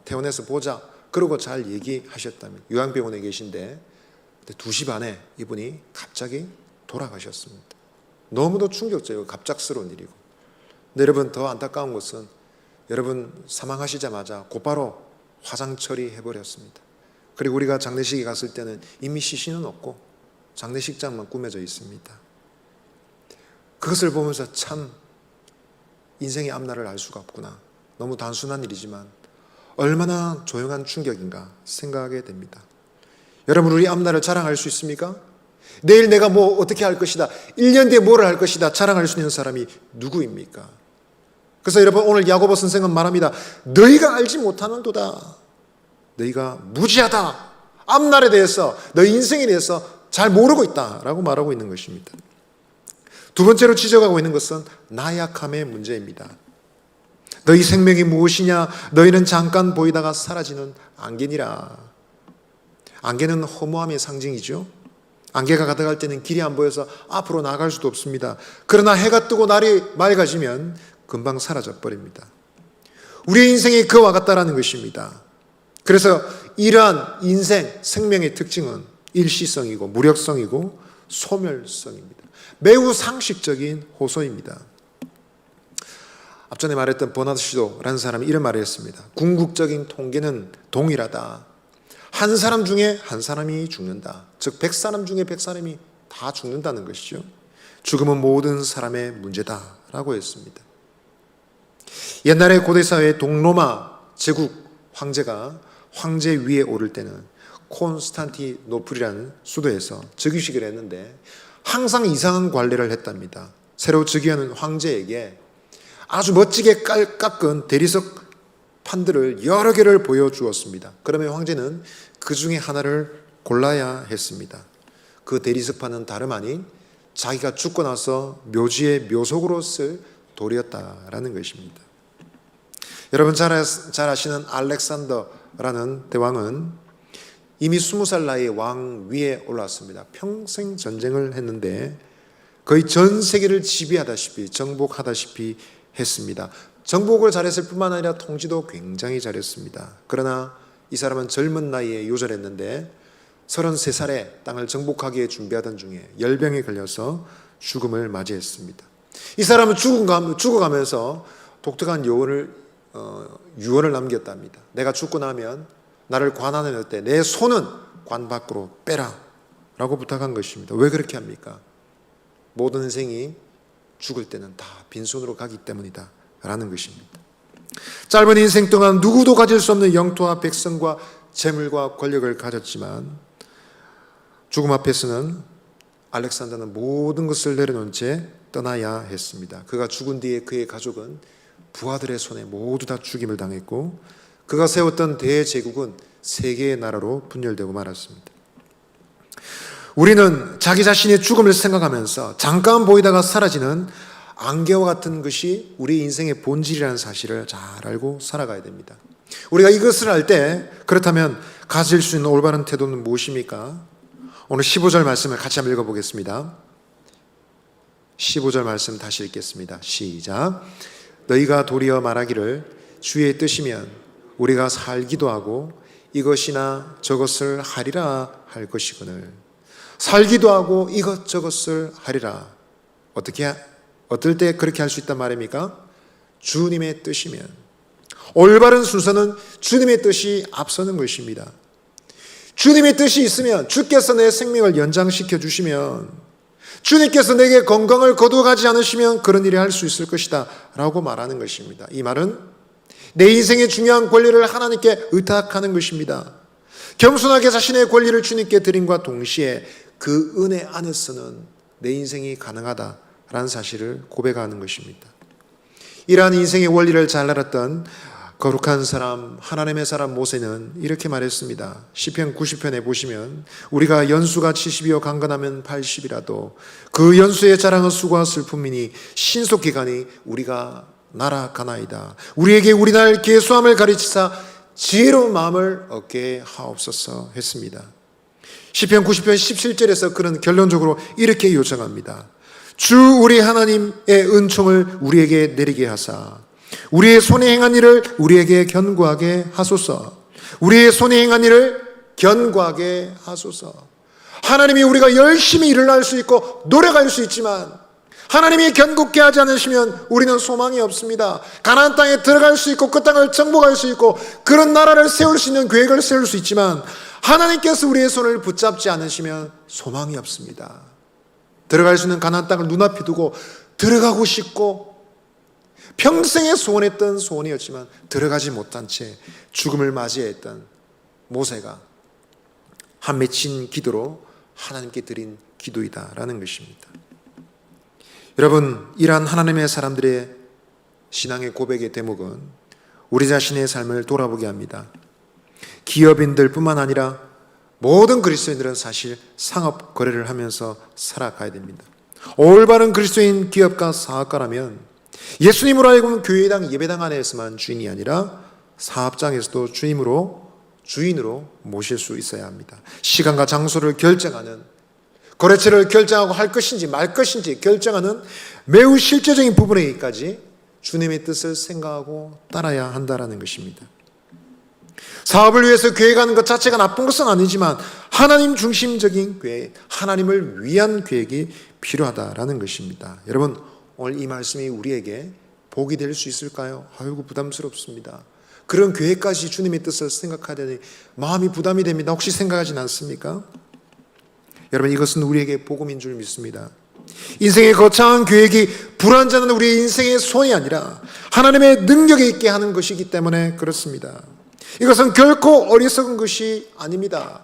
퇴원해서 보자. 그러고 잘 얘기하셨답니다. 요양병원에 계신데 2시 반에 이분이 갑자기 돌아가셨습니다. 너무도 충격적이고 갑작스러운 일이고, 근데 여러분 더 안타까운 것은 여러분 사망하시자마자 곧바로 화상 처리해버렸습니다. 그리고 우리가 장례식에 갔을 때는 이미 시신은 없고 장례식장만 꾸며져 있습니다. 그것을 보면서 참 인생의 앞날을 알 수가 없구나. 너무 단순한 일이지만 얼마나 조용한 충격인가 생각하게 됩니다. 여러분, 우리 앞날을 자랑할 수 있습니까? 내일 내가 뭐 어떻게 할 것이다, 1년 뒤에 뭐를 할 것이다 자랑할 수 있는 사람이 누구입니까? 그래서 여러분, 오늘 야고보 선생은 말합니다. 너희가 알지 못하는도다. 너희가 무지하다. 앞날에 대해서, 너희 인생에 대해서 잘 모르고 있다라고 말하고 있는 것입니다. 두 번째로 지적하고 있는 것은 나약함의 문제입니다. 너희 생명이 무엇이냐? 너희는 잠깐 보이다가 사라지는 안개니라. 안개는 허무함의 상징이죠. 안개가 가득할 때는 길이 안 보여서 앞으로 나갈 수도 없습니다. 그러나 해가 뜨고 날이 맑아지면 금방 사라져 버립니다. 우리의 인생이 그와 같다라는 것입니다. 그래서 이러한 인생, 생명의 특징은 일시성이고 무력성이고 소멸성입니다. 매우 상식적인 호소입니다. 앞전에 말했던 버나드 시도라는 사람이 이런 말을 했습니다. 궁극적인 통계는 동일하다. 한 사람 중에 한 사람이 죽는다. 즉 100사람 중에 100사람이 다 죽는다는 것이죠. 죽음은 모든 사람의 문제다라고 했습니다. 옛날에 고대사회의 동로마 제국 황제가 황제 위에 오를 때는 콘스탄티노플이라는 수도에서 즉위식을 했는데 항상 이상한 관례를 했답니다. 새로 즉위하는 황제에게 아주 멋지게 깎은 대리석 판들을 여러 개를 보여주었습니다. 그러면 황제는 그 중에 하나를 골라야 했습니다. 그 대리석판은 다름 아닌 자기가 죽고 나서 묘지의 묘속으로 쓸 돌이었다라는 것입니다. 여러분 잘 아시는 알렉산더라는 대왕은 이미 20살 나이에 왕 위에 올랐습니다. 평생 전쟁을 했는데 거의 전 세계를 지배하다시피 정복하다시피 했습니다. 정복을 잘했을 뿐만 아니라 통치도 굉장히 잘했습니다. 그러나 이 사람은 젊은 나이에 요절했는데 33살에 땅을 정복하기에 준비하던 중에 열병에 걸려서 죽음을 맞이했습니다. 이 사람은 죽어가면서 독특한 유언을 남겼답니다. 내가 죽고 나면 나를 관 안에 넣을 때 내 손은 관 밖으로 빼라 라고 부탁한 것입니다. 왜 그렇게 합니까? 모든 인생이 죽을 때는 다 빈손으로 가기 때문이다 라는 것입니다. 짧은 인생 동안 누구도 가질 수 없는 영토와 백성과 재물과 권력을 가졌지만 죽음 앞에서는 알렉산더는 모든 것을 내려놓은 채 떠나야 했습니다. 그가 죽은 뒤에 그의 가족은 부하들의 손에 모두 다 죽임을 당했고 그가 세웠던 대제국은 세 개의 나라로 분열되고 말았습니다. 우리는 자기 자신의 죽음을 생각하면서 잠깐 보이다가 사라지는 안개와 같은 것이 우리 인생의 본질이라는 사실을 잘 알고 살아가야 됩니다. 우리가 이것을 알 때 그렇다면 가질 수 있는 올바른 태도는 무엇입니까? 오늘 15절 말씀을 같이 한번 읽어보겠습니다. 15절 말씀 다시 읽겠습니다. 시작. 너희가 도리어 말하기를 주의 뜻이면 우리가 살기도 하고 이것이나 저것을 하리라 할 것이거늘. 살기도 하고 이것저것을 하리라. 어떨 때 그렇게 할 수 있단 말입니까? 주님의 뜻이면. 올바른 순서는 주님의 뜻이 앞서는 것입니다. 주님의 뜻이 있으면, 주께서 내 생명을 연장시켜 주시면, 주님께서 내게 건강을 거두어가지 않으시면 그런 일이 할 수 있을 것이다 라고 말하는 것입니다. 이 말은 내 인생의 중요한 권리를 하나님께 의탁하는 것입니다. 겸손하게 자신의 권리를 주님께 드림과 동시에 그 은혜 안에서는 내 인생이 가능하다라는 사실을 고백하는 것입니다. 이러한 인생의 원리를 잘 알았던 거룩한 사람, 하나님의 사람 모세는 이렇게 말했습니다. 시편 90편에 보시면 우리가 연수가 70이요 강건하면 80이라도 그 연수의 자랑은 수고와 슬픔이니 신속기간이 우리가 날아가나이다. 우리에게 우리 날 계수함을 가르치사 지혜로운 마음을 얻게 하옵소서 했습니다. 시편 90편 17절에서 그는 결론적으로 이렇게 요청합니다. 주 우리 하나님의 은총을 우리에게 내리게 하사 우리의 손에 행한 일을 우리에게 견고하게 하소서. 우리의 손에 행한 일을 견고하게 하소서. 하나님이 우리가 열심히 일을 할 수 있고 노력할 수 있지만 하나님이 견고케 하지 않으시면 우리는 소망이 없습니다. 가나안 땅에 들어갈 수 있고 그 땅을 정복할 수 있고 그런 나라를 세울 수 있는 계획을 세울 수 있지만 하나님께서 우리의 손을 붙잡지 않으시면 소망이 없습니다. 들어갈 수 있는 가나안 땅을 눈앞에 두고 들어가고 싶고 평생에 소원했던 소원이었지만 들어가지 못한 채 죽음을 맞이했던 모세가 한 맺힌 기도로 하나님께 드린 기도이다라는 것입니다. 여러분, 이러한 하나님의 사람들의 신앙의 고백의 대목은 우리 자신의 삶을 돌아보게 합니다. 기업인들 뿐만 아니라 모든 그리스도인들은 사실 상업 거래를 하면서 살아가야 됩니다. 올바른 그리스도인 기업가 사업가라면 예수님으로 하여금 교회당 예배당 안에서만 주인이 아니라 사업장에서도 주인으로 모실 수 있어야 합니다. 시간과 장소를 결정하는, 거래처를 결정하고 할 것인지 말 것인지 결정하는 매우 실제적인 부분에까지 주님의 뜻을 생각하고 따라야 한다는 것입니다. 사업을 위해서 계획하는 것 자체가 나쁜 것은 아니지만 하나님 중심적인 계획, 하나님을 위한 계획이 필요하다라는 것입니다. 여러분, 오늘 이 말씀이 우리에게 복이 될 수 있을까요? 아이고 부담스럽습니다. 그런 계획까지 주님의 뜻을 생각하려니 마음이 부담이 됩니다. 혹시 생각하진 않습니까? 여러분, 이것은 우리에게 복음인 줄 믿습니다. 인생의 거창한 계획이 불완전한 우리의 인생의 소원이 아니라 하나님의 능력에 있게 하는 것이기 때문에 그렇습니다. 이것은 결코 어리석은 것이 아닙니다.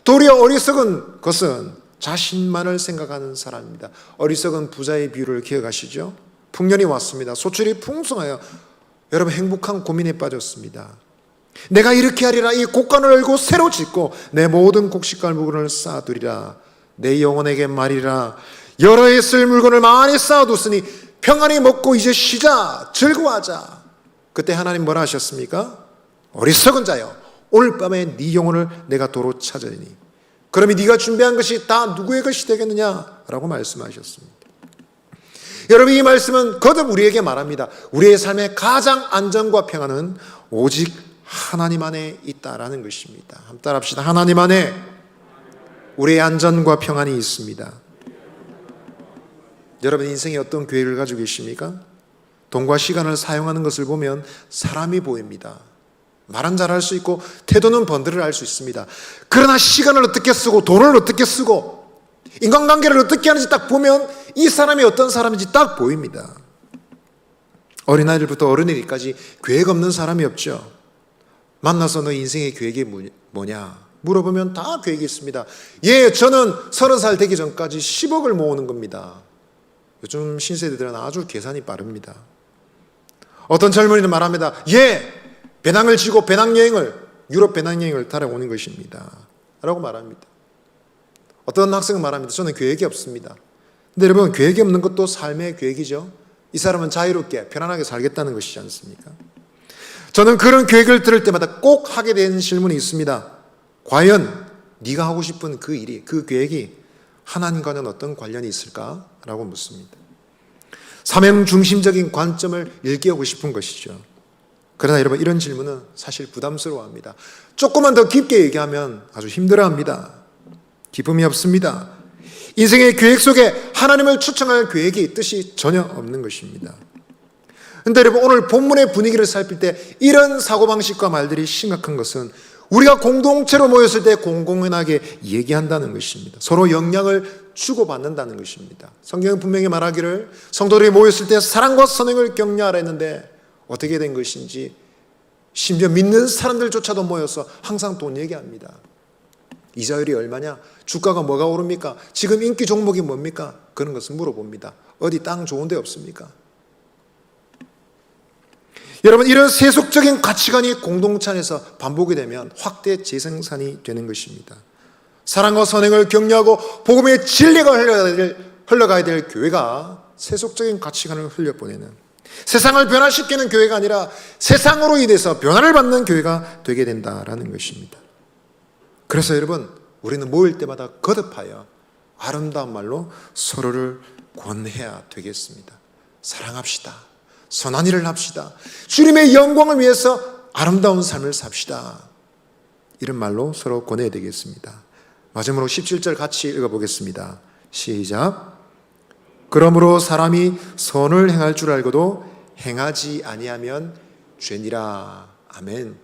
도리어 어리석은 것은 자신만을 생각하는 사람입니다. 어리석은 부자의 비유를 기억하시죠? 풍년이 왔습니다. 소출이 풍성하여 여러분 행복한 고민에 빠졌습니다. 내가 이렇게 하리라, 이 곡간을 열고 새로 짓고 내 모든 곡식과 물건을 쌓아두리라. 내 영혼에게 말이라, 여러 해 쓸 물건을 많이 쌓아뒀으니 평안히 먹고 이제 쉬자, 즐거워하자. 그때 하나님 뭐라 하셨습니까? 어리석은 자여, 오늘 밤에 네 영혼을 내가 도로 찾으리니 그러면 네가 준비한 것이 다 누구의 것이 되겠느냐라고 말씀하셨습니다. 여러분, 이 말씀은 거듭 우리에게 말합니다. 우리의 삶의 가장 안전과 평안은 오직 하나님 안에 있다라는 것입니다. 한번 따라합시다. 하나님 안에 우리의 안전과 평안이 있습니다. 여러분, 인생에 어떤 계획을 가지고 계십니까? 돈과 시간을 사용하는 것을 보면 사람이 보입니다. 말은 잘할 수 있고 태도는 번들을 할 수 있습니다. 그러나 시간을 어떻게 쓰고 돈을 어떻게 쓰고 인간관계를 어떻게 하는지 딱 보면 이 사람이 어떤 사람인지 딱 보입니다. 어린아이들부터 어른이기까지 계획 없는 사람이 없죠. 만나서 너 인생의 계획이 뭐냐 물어보면 다 계획이 있습니다. 예, 저는 30살 되기 전까지 10억을 모으는 겁니다. 요즘 신세대들은 아주 계산이 빠릅니다. 어떤 젊은이는 말합니다. 예, 배낭을 지고 유럽 배낭여행을 따라오는 것입니다 라고 말합니다. 어떤 학생은 말합니다. 저는 계획이 없습니다. 근데 여러분, 계획이 없는 것도 삶의 계획이죠. 이 사람은 자유롭게 편안하게 살겠다는 것이지 않습니까? 저는 그런 계획을 들을 때마다 꼭 하게 되는 질문이 있습니다. 과연 네가 하고 싶은 그 일이, 그 계획이 하나님과는 어떤 관련이 있을까? 라고 묻습니다. 사명 중심적인 관점을 일깨우고 싶은 것이죠. 그러나 여러분, 이런 질문은 사실 부담스러워합니다. 조금만 더 깊게 얘기하면 아주 힘들어합니다. 기쁨이 없습니다. 인생의 계획 속에 하나님을 초청할 계획이 뜻이 전혀 없는 것입니다. 그런데 여러분, 오늘 본문의 분위기를 살필 때 이런 사고방식과 말들이 심각한 것은 우리가 공동체로 모였을 때 공공연하게 얘기한다는 것입니다. 서로 영향을 주고받는다는 것입니다. 성경은 분명히 말하기를 성도들이 모였을 때 사랑과 선행을 격려하라 했는데 어떻게 된 것인지 심지어 믿는 사람들조차도 모여서 항상 돈 얘기합니다. 이자율이 얼마냐? 주가가 뭐가 오릅니까? 지금 인기 종목이 뭡니까? 그런 것을 물어봅니다. 어디 땅 좋은 데 없습니까? 여러분, 이런 세속적인 가치관이 공동체 안에서 반복이 되면 확대 재생산이 되는 것입니다. 사랑과 선행을 격려하고 복음의 진리가 흘러가야 될 교회가 세속적인 가치관을 흘려보내는, 세상을 변화시키는 교회가 아니라 세상으로 인해서 변화를 받는 교회가 되게 된다라는 것입니다. 그래서 여러분, 우리는 모일 때마다 거듭하여 아름다운 말로 서로를 권해야 되겠습니다. 사랑합시다. 선한 일을 합시다. 주님의 영광을 위해서 아름다운 삶을 삽시다. 이런 말로 서로 권해야 되겠습니다. 마지막으로 17절 같이 읽어보겠습니다. 시작. 그러므로 사람이 선을 행할 줄 알고도 행하지 아니하면 죄니라. 아멘.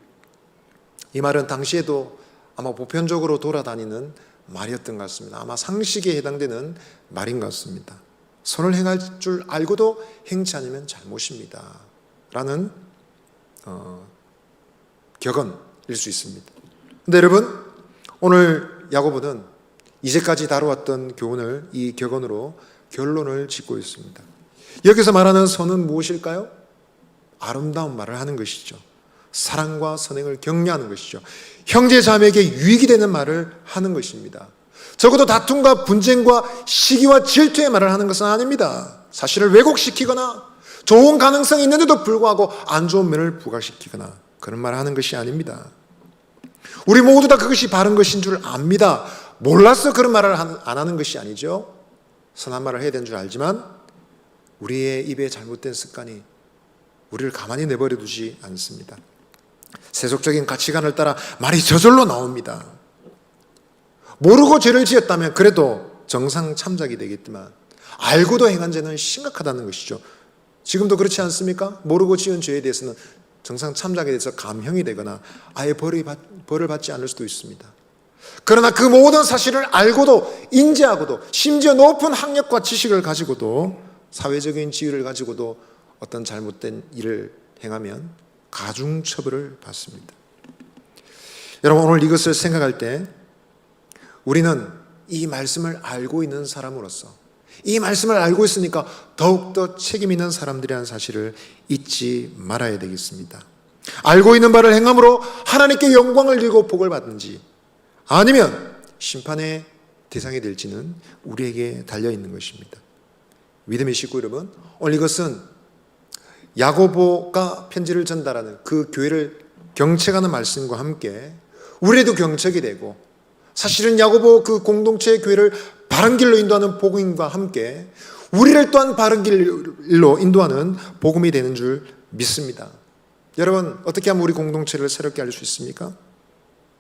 이 말은 당시에도 아마 보편적으로 돌아다니는 말이었던 것 같습니다. 아마 상식에 해당되는 말인 것 같습니다. 선을 행할 줄 알고도 행치 않으면 잘못입니다 라는 격언일 수 있습니다. 그런데 여러분, 오늘 야고보는 이제까지 다루었던 교훈을 이 격언으로 결론을 짓고 있습니다. 여기서 말하는 선은 무엇일까요? 아름다운 말을 하는 것이죠. 사랑과 선행을 격려하는 것이죠. 형제 자매에게 유익이 되는 말을 하는 것입니다. 적어도 다툼과 분쟁과 시기와 질투의 말을 하는 것은 아닙니다. 사실을 왜곡시키거나 좋은 가능성이 있는데도 불구하고 안 좋은 면을 부각시키거나 그런 말을 하는 것이 아닙니다. 우리 모두 다 그것이 바른 것인 줄 압니다. 몰라서 그런 말을 안 하는 것이 아니죠. 선한 말을 해야 되는 줄 알지만 우리의 입에 잘못된 습관이 우리를 가만히 내버려 두지 않습니다. 세속적인 가치관을 따라 말이 저절로 나옵니다. 모르고 죄를 지었다면 그래도 정상 참작이 되겠지만 알고도 행한 죄는 심각하다는 것이죠. 지금도 그렇지 않습니까? 모르고 지은 죄에 대해서는 정상 참작에 대해서 감형이 되거나 아예 벌을 받지 않을 수도 있습니다. 그러나 그 모든 사실을 알고도 인지하고도 심지어 높은 학력과 지식을 가지고도 사회적인 지위를 가지고도 어떤 잘못된 일을 행하면 가중처벌을 받습니다. 여러분, 오늘 이것을 생각할 때 우리는 이 말씀을 알고 있는 사람으로서 이 말씀을 알고 있으니까 더욱더 책임 있는 사람들이라는 사실을 잊지 말아야 되겠습니다. 알고 있는 바를 행함으로 하나님께 영광을 드리고 복을 받든지 아니면 심판의 대상이 될지는 우리에게 달려있는 것입니다. 믿음의 식구 여러분, 오늘 이것은 야고보가 편지를 전달하는 그 교회를 경책하는 말씀과 함께 우리에도 경책이 되고 사실은 야고보 그 공동체의 교회를 바른 길로 인도하는 복음과 함께 우리를 또한 바른 길로 인도하는 복음이 되는 줄 믿습니다. 여러분, 어떻게 하면 우리 공동체를 새롭게 할 수 있습니까?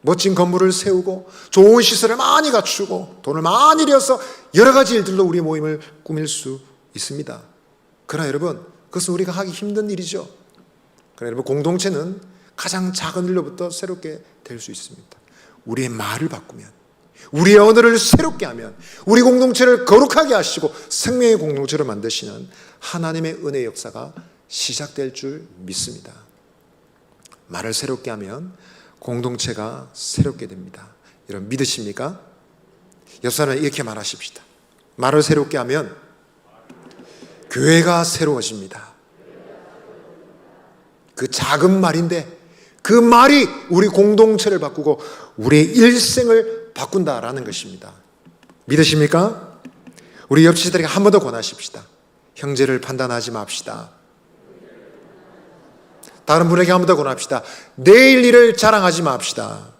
멋진 건물을 세우고 좋은 시설을 많이 갖추고 돈을 많이 들여서 여러 가지 일들로 우리 모임을 꾸밀 수 있습니다. 그러나 여러분, 그것은 우리가 하기 힘든 일이죠. 그러나 여러분, 공동체는 가장 작은 일로부터 새롭게 될 수 있습니다. 우리의 말을 바꾸면, 우리의 언어를 새롭게 하면 우리 공동체를 거룩하게 하시고 생명의 공동체로 만드시는 하나님의 은혜의 역사가 시작될 줄 믿습니다. 말을 새롭게 하면 공동체가 새롭게 됩니다. 여러분, 믿으십니까? 옆 사람은 이렇게 말하십시다. 말을 새롭게 하면 교회가 새로워집니다. 그 작은 말인데 그 말이 우리 공동체를 바꾸고 우리의 일생을 바꾼다라는 것입니다. 믿으십니까? 우리 옆지들에게 한 번 더 권하십시다. 형제를 판단하지 맙시다. 다른 분에게 한 번 더 권합시다. 내일 일을 자랑하지 맙시다.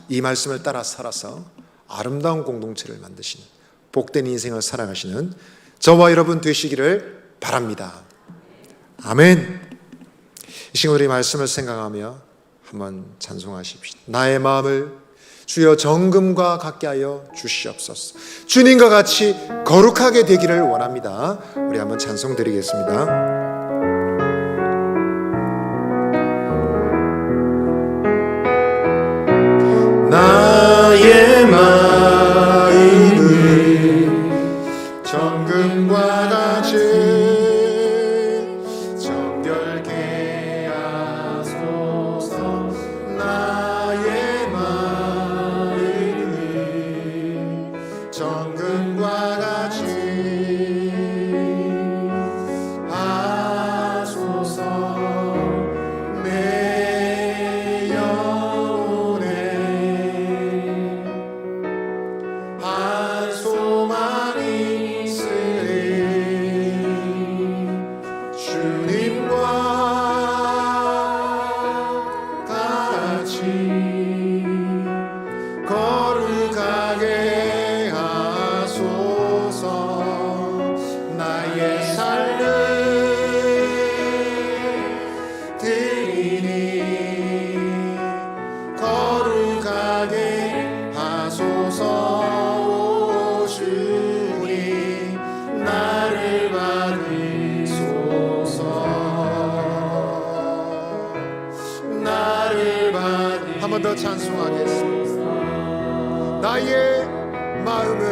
이 말씀을 따라 살아서 아름다운 공동체를 만드시는 복된 인생을 살아가시는 저와 여러분 되시기를 바랍니다. 아멘. 이 시간 우리 말씀을 생각하며 한번 찬송하십시다. 나의 마음을 주여 정금과 같게 하여 주시옵소서. 주님과 같이 거룩하게 되기를 원합니다. 우리 한번 찬송 드리겠습니다. 거룩하게 하소서. 나의 삶을 드리니 거룩하게 하소서. 오 주님 나를 받으소서. 나를 받으소서. 한 번 더 찬송하겠습니다. 나의 마음을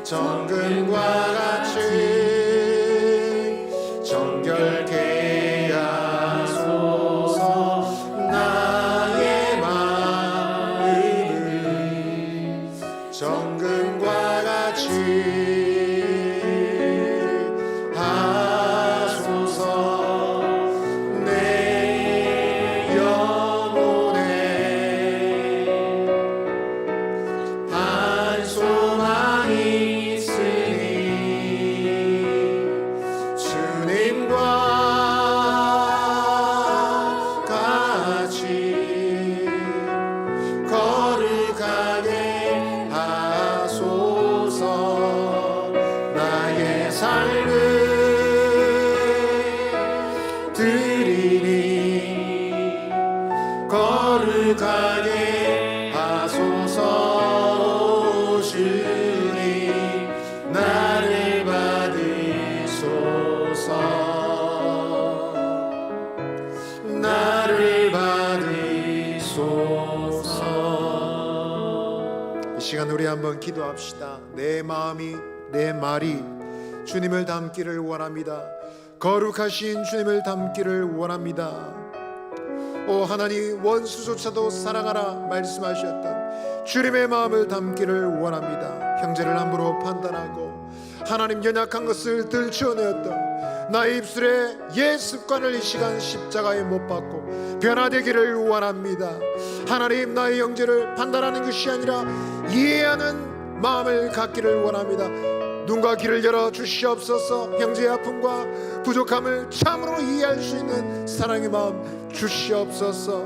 정금과 같이 정결케 하소서. 나의 마음을 정금과 같이 하소서. 내 영혼에 한 소망이 있으니 주님과 같이 거룩하게 하소서. 나의 삶을 드리니 거룩하게 하소서. 오 주님 나를 받으소서. 나를 받으소서. 이 시간 우리 한번 기도합시다. 내 마음이 내 말이 주님을 닮기를 원합니다. 거룩하신 주님을 닮기를 원합니다. 오 하나님, 원수조차도 사랑하라 말씀하셨던 주님의 마음을 담기를 원합니다. 형제를 함부로 판단하고 하나님 연약한 것을 들추어내었던 나의 입술의 옛 습관을 이 시간 십자가에 못 박고 변화되기를 원합니다. 하나님, 나의 형제를 판단하는 것이 아니라 이해하는 마음을 갖기를 원합니다. 눈과 귀를 열어 주시옵소서. 형제의 아픔과 부족함을 참으로 이해할 수 있는 사랑의 마음 주시옵소서.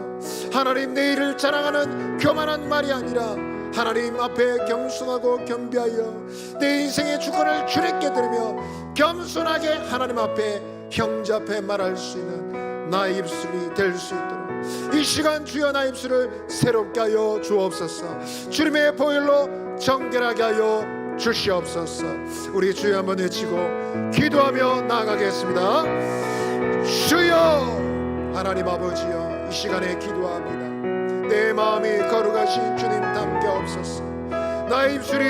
하나님, 내 일을 자랑하는 교만한 말이 아니라 하나님 앞에 겸손하고 겸비하여 내 인생의 주권을 주님께 드리며 겸손하게 하나님 앞에 형제 앞에 말할 수 있는 나의 입술이 될 수 있도록 이 시간 주여 나의 입술을 새롭게 하여 주옵소서. 주님의 보혈로 정결하게 하여 주시옵소서. 우리 주여 한번 외치고 기도하며 나아가겠습니다. 주여, 하나님 아버지여, 이 시간에 기도합니다. 내 마음이 거룩하신 주님 닮게 하옵소서. 나의 입술이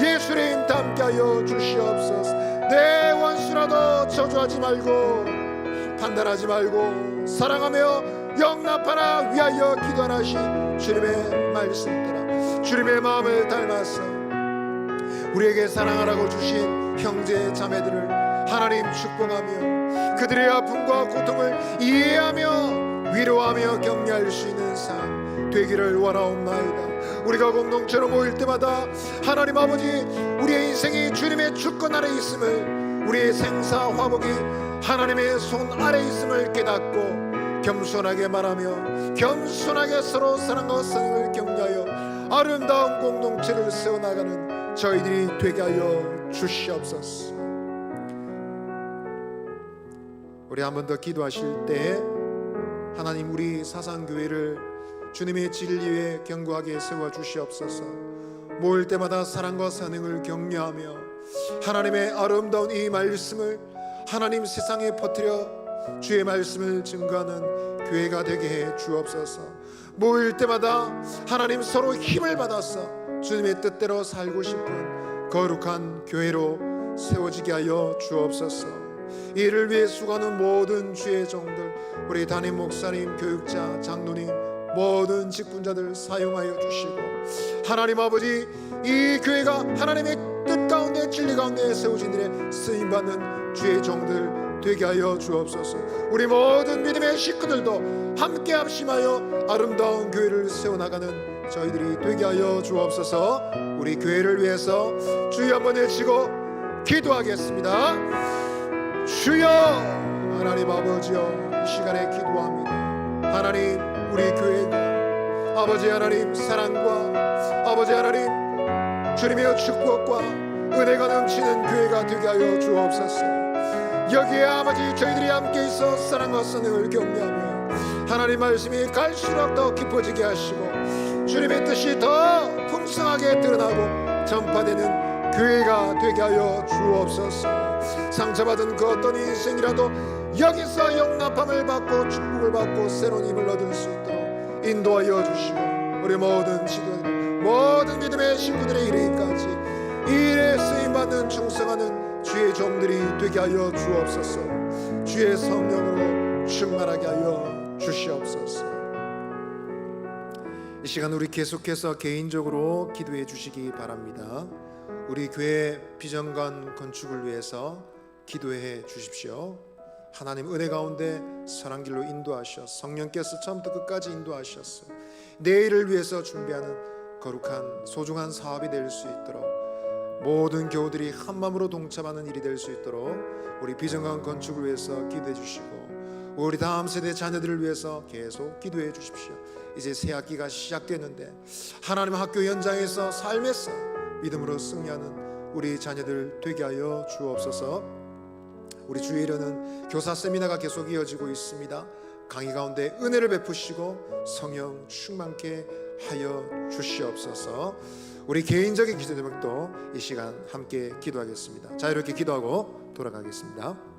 예수님 닮게 하여 주시옵소서. 내 원수라도 저주하지 말고 판단하지 말고 사랑하며 영납하라 위하여 기도하신 주님의 말씀 따라 주님의 마음을 닮아서 우리에게 사랑하라고 주신 형제 자매들을 하나님 축복하며 그들의 아픔과 고통을 이해하며 위로하며 격려할 수 있는 삶 되기를 원하옵나이다. 우리가 공동체로 모일 때마다 하나님 아버지, 우리의 인생이 주님의 주권 아래 있음을, 우리의 생사 화복이 하나님의 손 아래 있음을 깨닫고 겸손하게 말하며 겸손하게 서로 사랑과 선을 격려하여 아름다운 공동체를 세워나가는 저희들이 되게 하여 주시옵소서. 우리 한 번 더 기도하실 때 하나님, 우리 사상교회를 주님의 진리에 견고하게 세워주시옵소서. 모일 때마다 사랑과 선행을 격려하며 하나님의 아름다운 이 말씀을 하나님 세상에 퍼뜨려 주의 말씀을 증거하는 교회가 되게 해 주옵소서. 모일 때마다 하나님 서로 힘을 받아서 주님의 뜻대로 살고 싶은 거룩한 교회로 세워지게 하여 주옵소서. 이를 위해 수고하는 모든 주의 종들, 우리 담임 목사님, 교육자, 장로님, 모든 직분자들 사용하여 주시고 하나님 아버지, 이 교회가 하나님의 뜻 가운데 진리 가운데 세워진 일에 쓰임받는 주의 종들 되게 하여 주옵소서. 우리 모든 믿음의 식구들도 함께 합심하여 아름다운 교회를 세워나가는 저희들이 되게 하여 주옵소서. 우리 교회를 위해서 주여 한번 외치고 기도하겠습니다. 주여, 하나님 아버지여, 이 시간에 기도합니다. 하나님, 우리 교회가 아버지 하나님 사랑과 아버지 하나님 주님의 축복과 은혜가 넘치는 교회가 되게 하여 주옵소서. 여기에 아버지 저희들이 함께 있어 사랑과 선행을 격려하며 하나님 말씀이 갈수록 더 깊어지게 하시고 주님의 뜻이 더 풍성하게 드러나고 전파되는 교회가 되게 하여 주옵소서. 상처받은 그 어떤 인생이라도 여기서 용납함을 받고 축복을 받고 새로운 힘을 얻을 수 있도록 인도하여 주시고 우리 모든 지도자들 모든 믿음의 신부들의 이르기까지 이 일에 쓰임받는 충성하는 주의 종들이 되게 하여 주옵소서. 주의 성령으로 충만하게 하여 주시옵소서. 이 시간 우리 계속해서 개인적으로 기도해 주시기 바랍니다. 우리 교회 비전관 건축을 위해서 기도해 주십시오. 하나님 은혜 가운데 선한 길로 인도하셔 성령께서 처음부터 끝까지 인도하셔서 내일을 위해서 준비하는 거룩한 소중한 사업이 될 수 있도록 모든 교우들이 한 마음으로 동참하는 일이 될 수 있도록 우리 비전관 건축을 위해서 기도해 주시고 우리 다음 세대 자녀들을 위해서 계속 기도해 주십시오. 이제 새 학기가 시작되는데 하나님 학교 현장에서 삶에서 믿음으로 승리하는 우리 자녀들 되게 하여 주옵소서. 우리 주일에는 교사 세미나가 계속 이어지고 있습니다. 강의 가운데 은혜를 베푸시고 성령 충만케 하여 주시옵소서. 우리 개인적인 기도 제목도 이 시간 함께 기도하겠습니다. 자, 이렇게 기도하고 돌아가겠습니다.